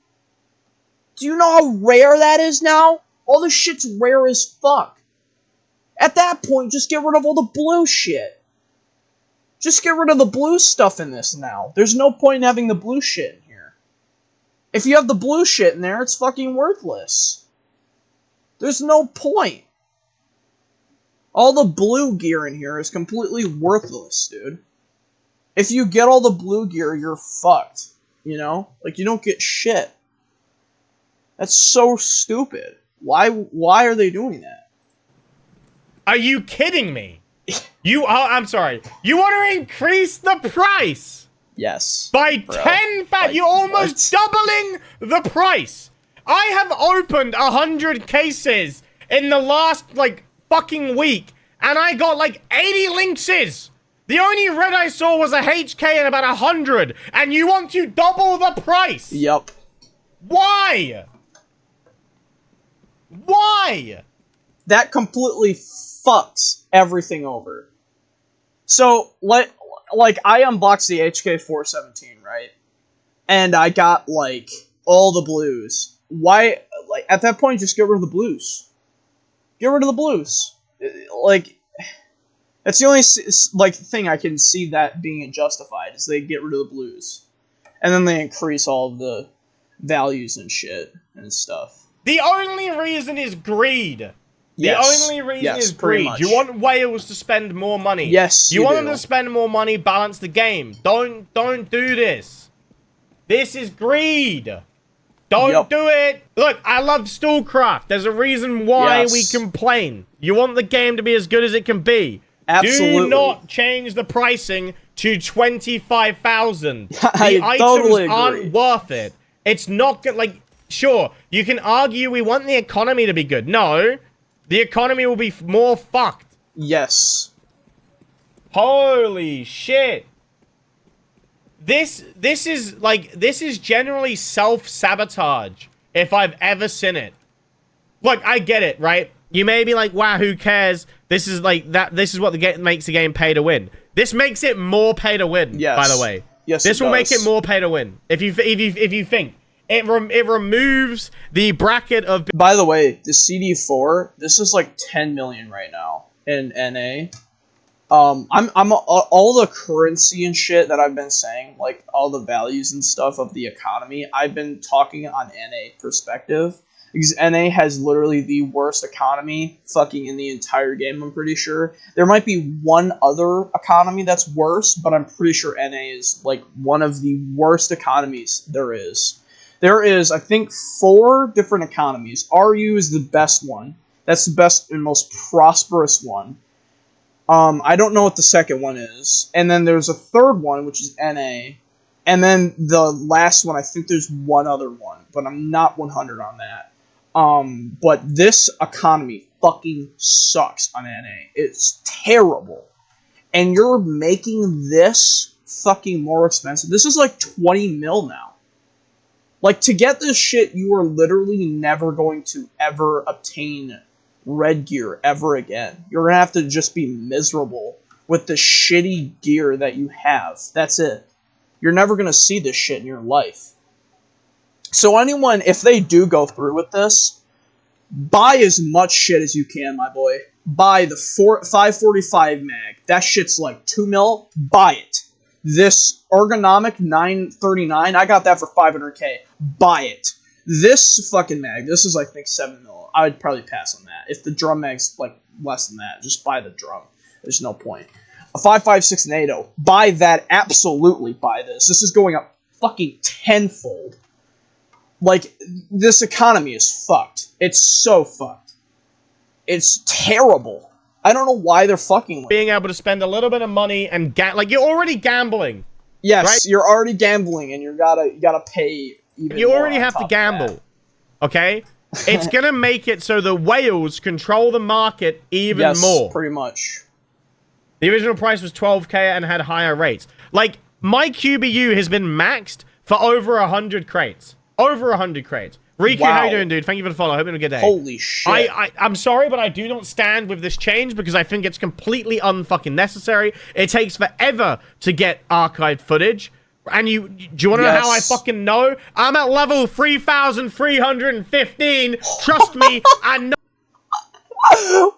Do you know how rare that is now? All this shit's rare as fuck. At that point, just get rid of all the blue shit. Just get rid of the blue stuff in this now. There's no point in having the blue shit in here. If you have the blue shit in there, it's fucking worthless. There's no point. All the blue gear in here is completely worthless, dude. If you get all the blue gear, you're fucked. You know? Like, you don't get shit. That's so stupid. Why are they doing that? Are you kidding me? I'm sorry. You want to increase the price? Yes. By 10,000. You're almost doubling the price. I have opened 100 cases in the last, fucking week, and I got, 80 lynxes. The only red I saw was a HK and about 100, and you want to double the price? Yup. Why? Why? That completely fucks everything over. So, I unboxed the HK417, right? And I got, all the blues. Why, at that point, just get rid of the blues. Get rid of the blues. Like, that's the only like thing I can see that being justified is they get rid of the blues, and then they increase all of the values and shit and stuff. The only reason is greed. Yes. The only reason is greed. You want Wales to spend more money. Yes, you want them to spend more money, balance the game. Don't do this. This is greed. Don't do it. Look, I love Stalcraft. There's a reason why we complain. You want the game to be as good as it can be. Absolutely. Do not change the pricing to 25,000. The items totally aren't worth it. It's not good. Like, sure, you can argue we want the economy to be good. No. The economy will be more fucked. Yes. Holy shit. This is generally self-sabotage if I've ever seen it. Look, I get it, right? You may be like, wow, who cares? This is like that. This is what the game makes the game pay to win. This makes it more pay to win. Yes. By the way. Yes. This will make it more pay to win. If you think. It removes the bracket of... By the way, the CD4, this is like 10 million right now in NA. I'm all the currency and shit that I've been saying, like all the values and stuff of the economy, I've been talking on NA perspective. Because NA has literally the worst economy fucking in the entire game, I'm pretty sure. There might be one other economy that's worse, but I'm pretty sure NA is like one of the worst economies there is. There is, I think, 4 different economies. RU is the best one. That's the best and most prosperous one. I don't know what the second one is. And then there's a third one, which is NA. And then the last one, I think there's one other one. But I'm not 100 on that. But this economy fucking sucks on NA. It's terrible. And you're making this fucking more expensive. This is like 20 mil now. Like, to get this shit, you are literally never going to ever obtain red gear ever again. You're going to have to just be miserable with the shitty gear that you have. That's it. You're never going to see this shit in your life. So anyone, if they do go through with this, buy as much shit as you can, my boy. Buy the 545 mag. That shit's like 2 mil. Buy it. This ergonomic 939, I got that for 500k. Buy it. This fucking mag, this is I think 7 mil. I would probably pass on that. If the drum mag's like less than that, just buy the drum. There's no point. A 5.56 NATO, buy that. Absolutely buy this. This is going up fucking tenfold. Like, this economy is fucked. It's so fucked. It's terrible. I don't know why they're fucking with being able to spend a little bit of money and like you're already gambling. Yes, right? You're already gambling and you gotta pay even you more already have to gamble. Okay? It's gonna make it so the whales control the market even more. Pretty much. The original price was 12k and had higher rates. Like, my QBU has been maxed for over 100 crates. Over 100 crates. Riku, how you doing, dude? Thank you for the follow. I hope you have a good day. Holy shit. I'm sorry, but I do not stand with this change because I think it's completely unfucking necessary. It takes forever to get archived footage. And do you want to know how I fucking know? I'm at level 3,315. Trust me, I know.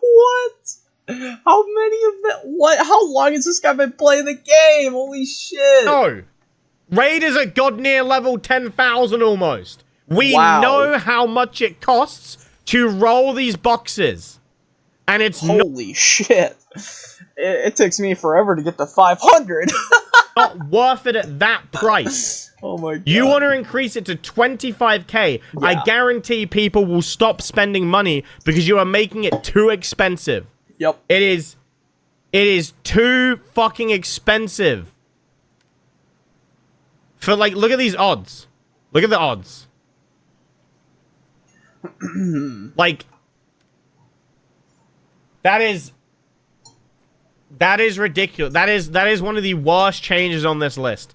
What? How many of that? What? How long has this guy been playing the game? Holy shit. No. Raid is at god near level 10,000 almost. We know how much it costs to roll these boxes. And it's holy shit. It takes me forever to get to 500. Not worth it at that price. Oh my god. You want to increase it to 25k. Yeah. I guarantee people will stop spending money because you are making it too expensive. Yep. It is too fucking expensive. For like, look at these odds. Look at the odds. Like, that is ridiculous. That is one of the worst changes on this list.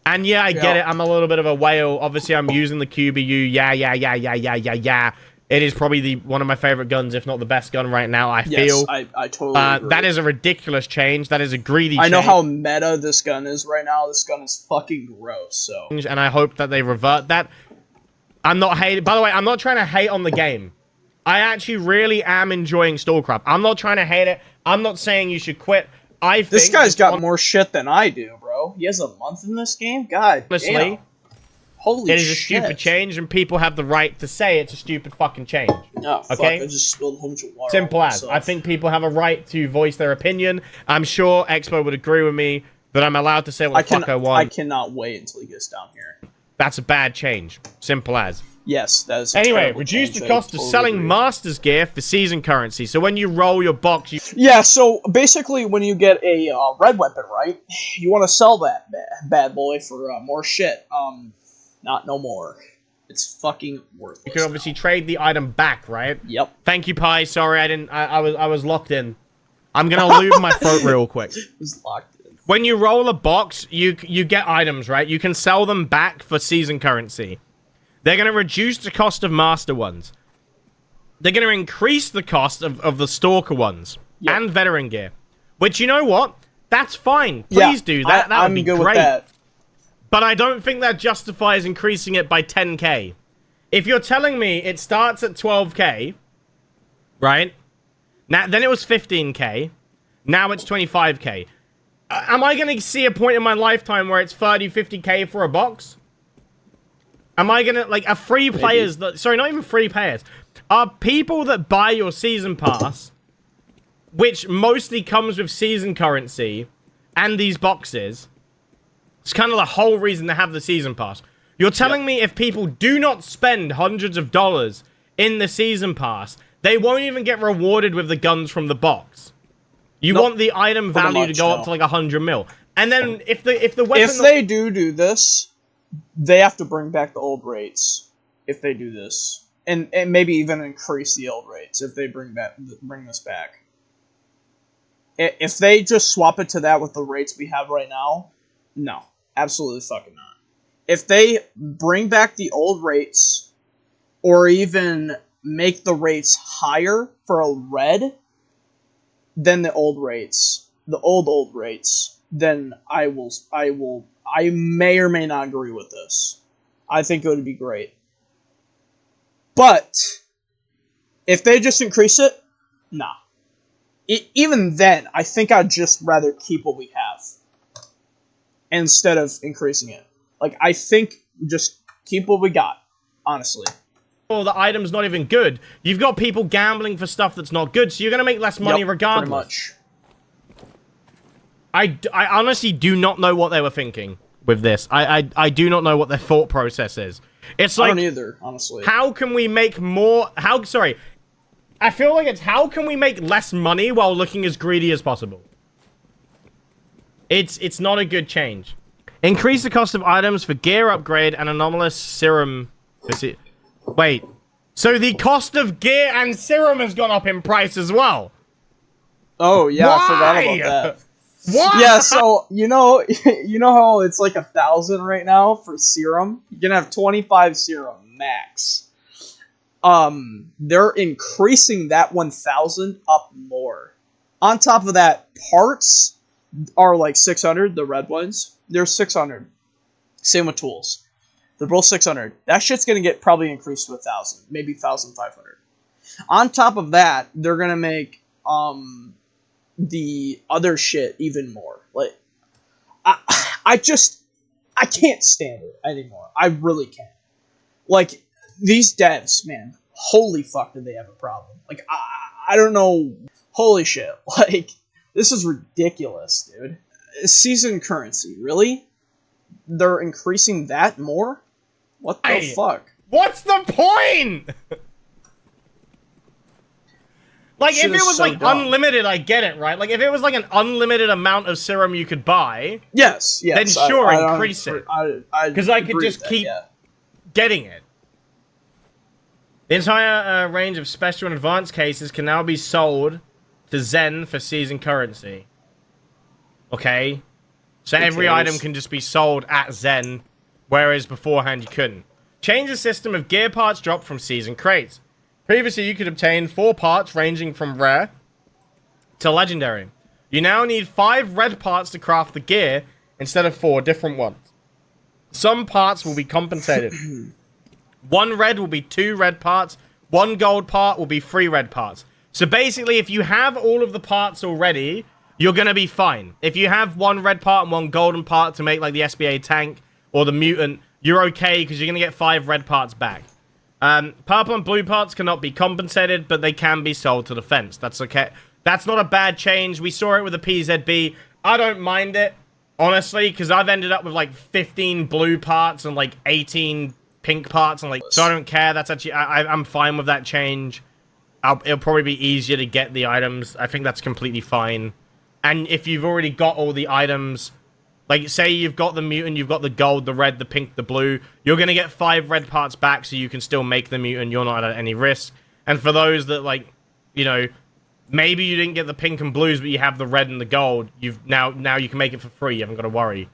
And yeah, I get it. I'm a little bit of a whale. Obviously, I'm using the QBU. Yeah. It is probably one of my favorite guns, if not the best gun right now, I feel. I totally agree. That is a ridiculous change. That is a greedy change. I know how meta this gun is right now. This gun is fucking gross, so. And I hope that they revert that. I'm not hating. By the way, I'm not trying to hate on the game. I actually really am enjoying Stalcraft. I'm not trying to hate it. I'm not saying you should quit. I think this guy's got more shit than I do, bro. He has a month in this game? God honestly, damn. Holy shit. It is a stupid change, and people have the right to say it's a stupid fucking change. Oh, fuck. Okay? I just spilled a whole bunch of water. Simple as. I think people have a right to voice their opinion. I'm sure Expo would agree with me that I'm allowed to say what the fuck I want. I cannot wait until he gets down here. That's a bad change. Simple as. Yes, that is. Anyway, reduce the cost of selling Masters gear for season currency. So when you roll your box, you... Yeah, so basically when you get a red weapon, right, you want to sell that bad boy for more shit. Not no more. It's fucking worthless. You can obviously trade the item back, right? Yep. Thank you, Pi. Sorry, I didn't. I was locked in. I'm gonna lube my throat real quick. It was locked in. When you roll a box, you get items, right? You can sell them back for season currency. They're gonna reduce the cost of master ones. They're gonna increase the cost of the stalker ones and veteran gear. Which, you know what? That's fine. Please do that. That would be great. With that. But I don't think that justifies increasing it by 10k. If you're telling me it starts at 12k, right? Now, then it was 15k. Now it's 25k. Am I going to see a point in my lifetime where it's 30, 50k for a box? Am I going to, like, are free players... Sorry, not even free players. Are people that buy your season pass, which mostly comes with season currency, and these boxes... It's kind of the whole reason to have the season pass. You're telling me if people do not spend hundreds of dollars in the season pass, they won't even get rewarded with the guns from the box. You want the item value to go up to like 100 mil. And then if the weapon... If they do this, they have to bring back the old rates. If they do this. And maybe even increase the old rates if they bring this back. If they just swap it to that with the rates we have right now, no. Absolutely fucking not. If they bring back the old rates, or even make the rates higher for a red than the old rates, the old rates, then I may or may not agree with this. I think it would be great. But if they just increase it, nah. Even then, I think I'd just rather keep what we have instead of increasing it. Like, I think just keep what we got, honestly. Oh, the item's not even good. You've got people gambling for stuff that's not good, so you're going to make less money regardless. Pretty much. I honestly do not know what they were thinking with this. I do not know what their thought process is. It's like... I don't either, honestly. How can we make more... Sorry. I feel like it's how can we make less money while looking as greedy as possible? It's not a good change. Increase the cost of items for gear upgrade and anomalous serum. Wait. So the cost of gear and serum has gone up in price as well? Oh, yeah, I forgot about that. Why? Yeah, so, you know how it's like 1,000 right now for serum? You can have 25 serum, max. They're increasing that 1,000 up more. On top of that, parts are like 600, the red ones. They're 600. Same with tools. They're both 600. That shit's gonna get probably increased to 1,000, maybe 1,500. On top of that, they're gonna make the other shit even more. Like, I can't stand it anymore. I really can't. Like, these devs, man, holy fuck, did they have a problem? Like, I don't know. Holy shit. Like, this is ridiculous, dude. Season currency, really? They're increasing that more? What the fuck? What's the point? Like, if it was, like, unlimited, I get it, right? Like, if it was, like, an unlimited amount of serum you could buy... Yes. Then sure, increase it. Because I could just keep getting it. The entire range of special and advanced cases can now be sold to Zen for season currency. Okay? So every item can just be sold at Zen, whereas beforehand you couldn't. Change the system of gear parts dropped from season crates. Previously, you could obtain 4 parts ranging from rare to legendary. You now need 5 red parts to craft the gear instead of 4 different ones. Some parts will be compensated. 1 red will be 2 red parts, 1 gold part will be 3 red parts. So basically, if you have all of the parts already, you're going to be fine. If you have 1 red part and 1 golden part to make like the SBA tank or the mutant, you're okay because you're going to get 5 red parts back. Purple and blue parts cannot be compensated, but they can be sold to the fence. That's okay. That's not a bad change. We saw it with the PZB. I don't mind it, honestly, because I've ended up with like 15 blue parts and like 18 pink parts, and like, so I don't care. That's actually, I'm fine with that change. It'll probably be easier to get the items. I think that's completely fine. And if you've already got all the items, like, say you've got the mutant, you've got the gold, the red, the pink, the blue, you're going to get 5 red parts back, so you can still make the mutant. You're not at any risk. And for those that, like, you know, maybe you didn't get the pink and blues, but you have the red and the gold, now you can make it for free. You haven't got to worry.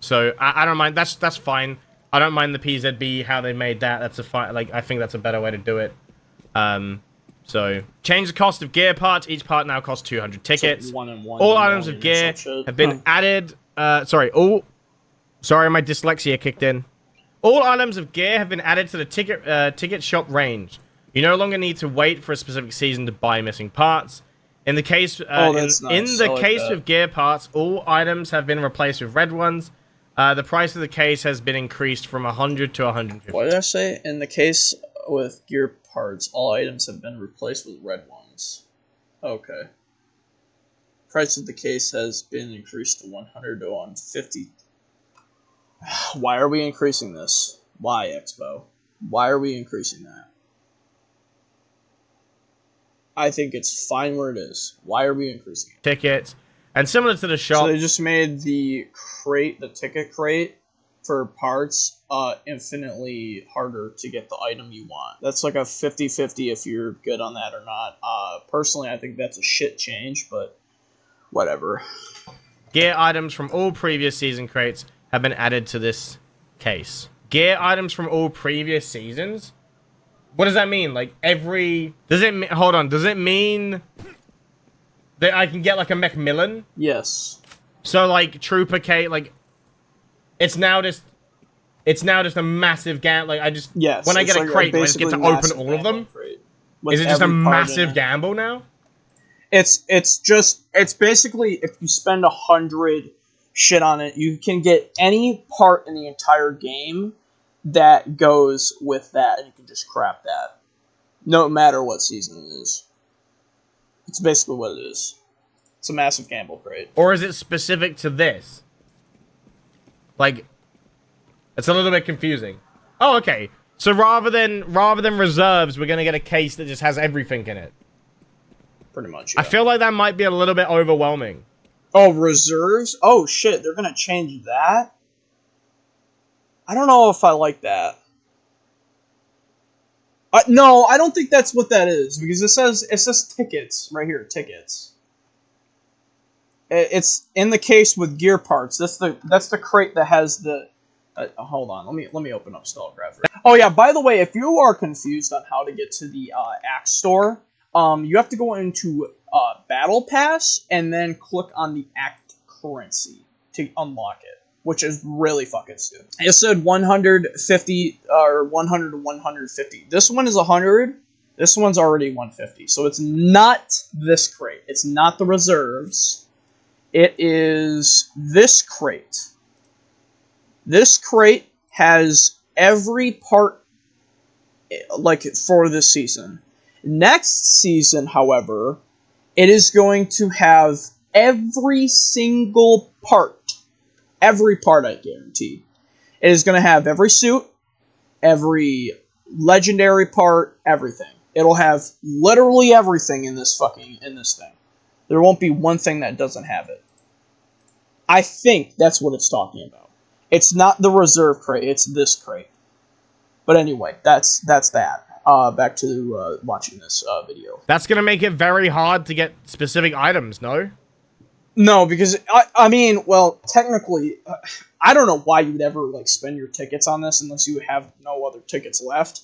So I don't mind. That's fine. I don't mind the PZB, how they made that. That's a fine, like, I think that's a better way to do it. So, change the cost of gear parts. Each part now costs 200 tickets. So all items of gear have been added. Sorry, my dyslexia kicked in. All items of gear have been added to the ticket shop range. You no longer need to wait for a specific season to buy missing parts. In the case, of gear parts, all items have been replaced with red ones. The price of the case has been increased from 100 to 150. What did I say? In the case with gear parts, all items have been replaced with red ones. Okay. Price of the case has been increased to 100 to 150. Why are we increasing this? Why, Exbo? Why are we increasing that? I think it's fine where it is. Why are we increasing it? Tickets. And similar to the shop... So they just made the ticket crate for parts, infinitely harder to get the item you want. That's like a 50-50 if you're good on that or not. Personally, I think that's a shit change, but whatever. Gear items from all previous season crates have been added to this case. Gear items from all previous seasons? What does that mean? Like, hold on, does it mean that I can get, like, a Macmillan? Yes. So, like, Trooper K, like, it's now just a massive gamble. Like, when I get a crate, do I just get to open all of them? Is it just a massive gamble now? It's basically, if you spend 100 shit on it, you can get any part in the entire game that goes with that, and you can just crap that. No matter what season it is. It's basically what it is. It's a massive gamble crate. Or is it specific to this? Like, it's a little bit confusing. Oh, okay. So rather than reserves, we're gonna get a case that just has everything in it. Pretty much. Yeah. I feel like that might be a little bit overwhelming. Oh, reserves? Oh shit, they're gonna change that? I don't know if I like that. No, I don't think that's what that is, because it says tickets right here, tickets. It's in the case with gear parts. That's the crate that has the. Hold on, let me open up Stalcraft. Oh yeah, by the way, if you are confused on how to get to the Axe store, you have to go into Battle Pass and then click on the Act currency to unlock it, which is really fucking stupid. It said 150 or 100 to 150. This one is 100. This one's already 150. So it's not this crate. It's not the reserves. It is this crate. This crate has every part like for this season. Next season, however, it is going to have every single part. Every part, I guarantee. It is going to have every suit, every legendary part, everything. It'll have literally everything in this thing. There won't be one thing that doesn't have it. I think that's what it's talking about. It's not the reserve crate, it's this crate. But anyway, that's that. Back to watching this video. That's going to make it very hard to get specific items, no? No, because, I mean, well, technically, I don't know why you would ever, like, spend your tickets on this unless you have no other tickets left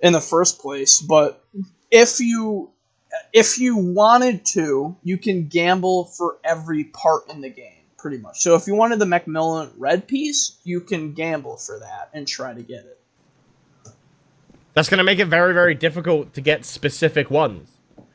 in the first place, but if you wanted to, you can gamble for every part in the game, pretty much. So if you wanted the Macmillan red piece, you can gamble for that and try to get it. That's going to make it very, very difficult to get specific ones.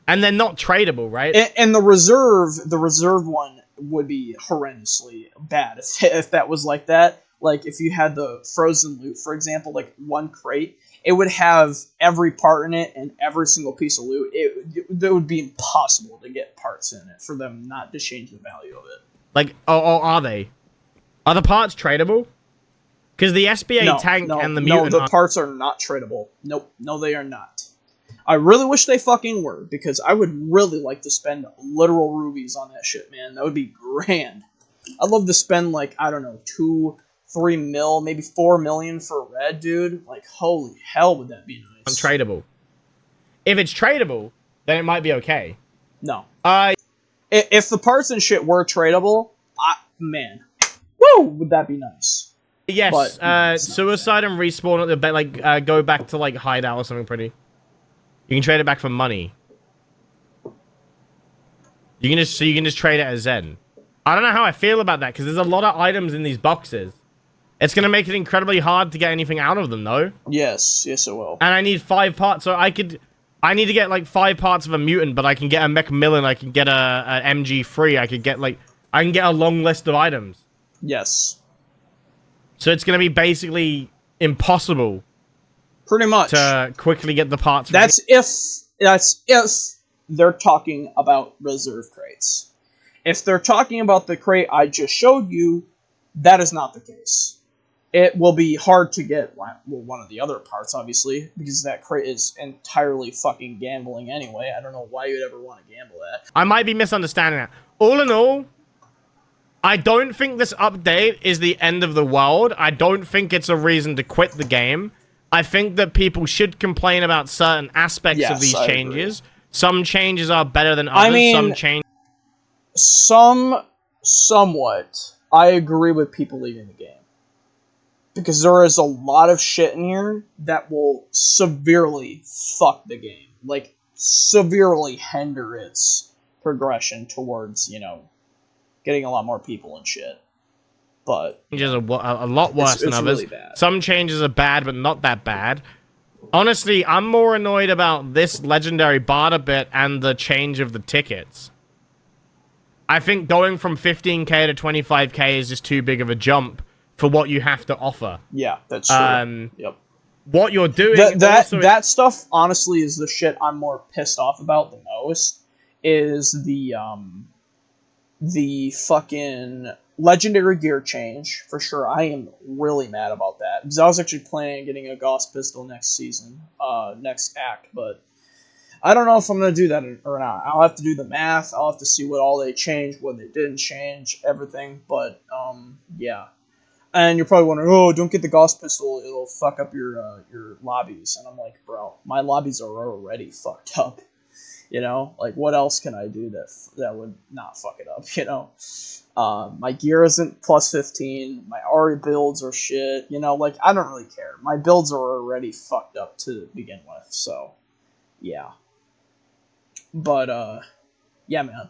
And they're not tradable, right? And the reserve one would be horrendously bad if that was like that. Like, if you had the frozen loot, for example, like one crate, it would have every part in it and every single piece of loot. It would be impossible to get parts in it for them not to change the value of it. Like, are they? Are the parts tradable? Because the SBA tank and the mutant... No, the parts are not tradable. Nope. No, they are not. I really wish they fucking were, because I would really like to spend literal rubies on that shit, man. That would be grand. I'd love to spend, like, I don't know, 2-3 mil, maybe 4 million for red, dude. Like, holy hell, would that be nice. Tradable. If it's tradable, then it might be okay. No. If the parts and shit were tradable, man, woo, would that be nice. Yes, but, suicide and respawn at the like go back to like hideout or something pretty. You can trade it back for money. You can just trade it as Zen. I don't know how I feel about that because there's a lot of items in these boxes. It's gonna make it incredibly hard to get anything out of them, though. Yes, it will. And I need 5 parts, so I need to get like 5 parts of a mutant, but I can get a Macmillan, I can get a MG3, I can get a long list of items. Yes. So it's gonna be basically impossible. Pretty much. To quickly get the parts. That's if they're talking about reserve crates. If they're talking about the crate I just showed you, that is not the case. It will be hard to get one of the other parts, obviously, because that crate is entirely fucking gambling anyway. I don't know why you'd ever want to gamble that. I might be misunderstanding that. All in all, I don't think this update is the end of the world. I don't think it's a reason to quit the game. I think that people should complain about certain aspects of these changes. Agree. Some changes are better than others. I mean, somewhat. I agree with people leaving the game. Because there is a lot of shit in here that will severely fuck the game. Like, severely hinder its progression towards, getting a lot more people and shit. But changes are a lot worse than others. Really some changes are bad, but not that bad. Honestly, I'm more annoyed about this legendary barter bit and the change of the tickets. I think going from 15k to 25k is just too big of a jump for what you have to offer. Yeah, that's true. Yep. What you're doing... That stuff, honestly, is the shit I'm more pissed off about the most. Is the fucking legendary gear change, for sure. I am really mad about that. Because I was actually planning on getting a Gauss pistol next season. Next act, but... I don't know if I'm going to do that or not. I'll have to do the math. I'll have to see what all they changed, what they didn't change, everything. But, yeah. And you're probably wondering, oh, don't get the Gauss pistol. It'll fuck up your lobbies. And I'm like, bro, my lobbies are already fucked up. Like, what else can I do that would not fuck it up, My gear isn't plus 15. My Ari builds are shit. Like, I don't really care. My builds are already fucked up to begin with. So, yeah. But, yeah, man.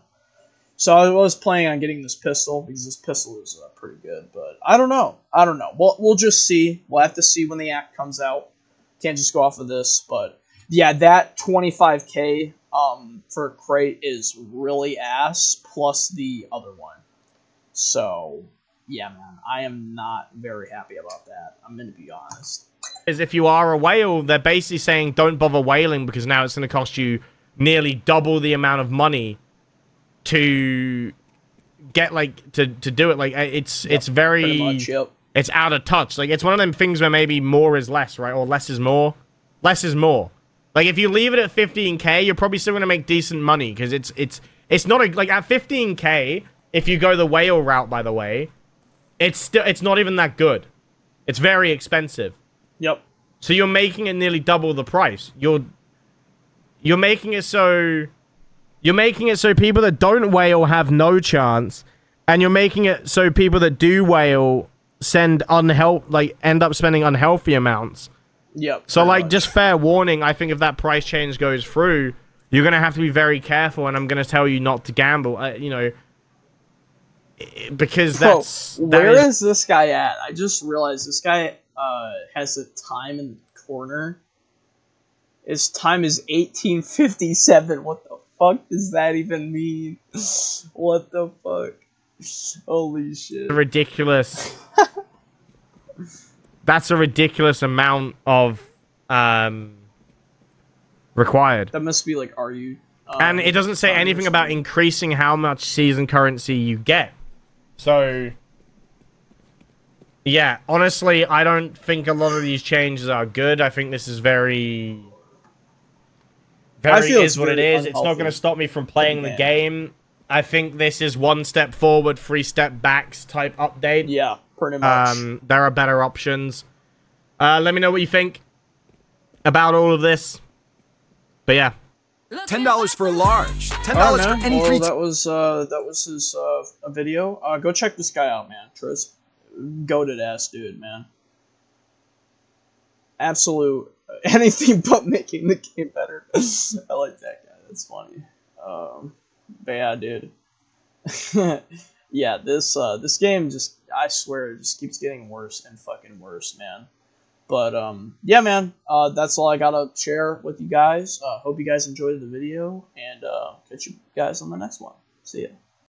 So I was planning on getting this pistol, because this pistol is pretty good, but I don't know. We'll just see. We'll have to see when the act comes out. Can't just go off of this, but yeah, that 25k for a crate is really ass, plus the other one. So, yeah, man, I am not very happy about that. I'm going to be honest. If you are a whale, they're basically saying don't bother whaling because now it's going to cost you nearly double the amount of money to get to do it. Like it's very much, it's out of touch. Like it's one of them things where maybe more is less, right? Or less is more. Less is more. Like if you leave it at 15k, you're probably still gonna make decent money because it's not at 15k. If you go the whale route, by the way, it's not even that good. It's very expensive. Yep. So you're making it nearly double the price. You're making it so people that don't whale have no chance, and you're making it so people that do whale end up spending unhealthy amounts. Yep. So just fair warning, I think if that price change goes through, you're gonna have to be very careful, and I'm gonna tell you not to gamble. Because where is this guy at? I just realized this guy has a time in the corner. Its time is 1857. What the fuck does that even mean? What the fuck? Holy shit. Ridiculous. That's a ridiculous amount of required. That must be like, are you? And it doesn't say anything about increasing how much season currency you get. So, yeah, honestly, I don't think a lot of these changes are good. I think this is very is what it is. It's not going to stop me from playing the game. I think this is 1 step forward, 3 step backs type update. Yeah, pretty much. There are better options. Let me know what you think about all of this. But yeah. $10 for a large. $10 for any free. That was his a video. Go check this guy out, man. Trisp, goated ass dude, man. Absolute anything but making the game better. I like that guy. That's funny. But yeah, dude. Yeah, this game just, I swear, it just keeps getting worse and fucking worse, man. But, yeah, man, that's all I gotta share with you guys. Hope you guys enjoyed the video, and catch you guys on the next one. See ya.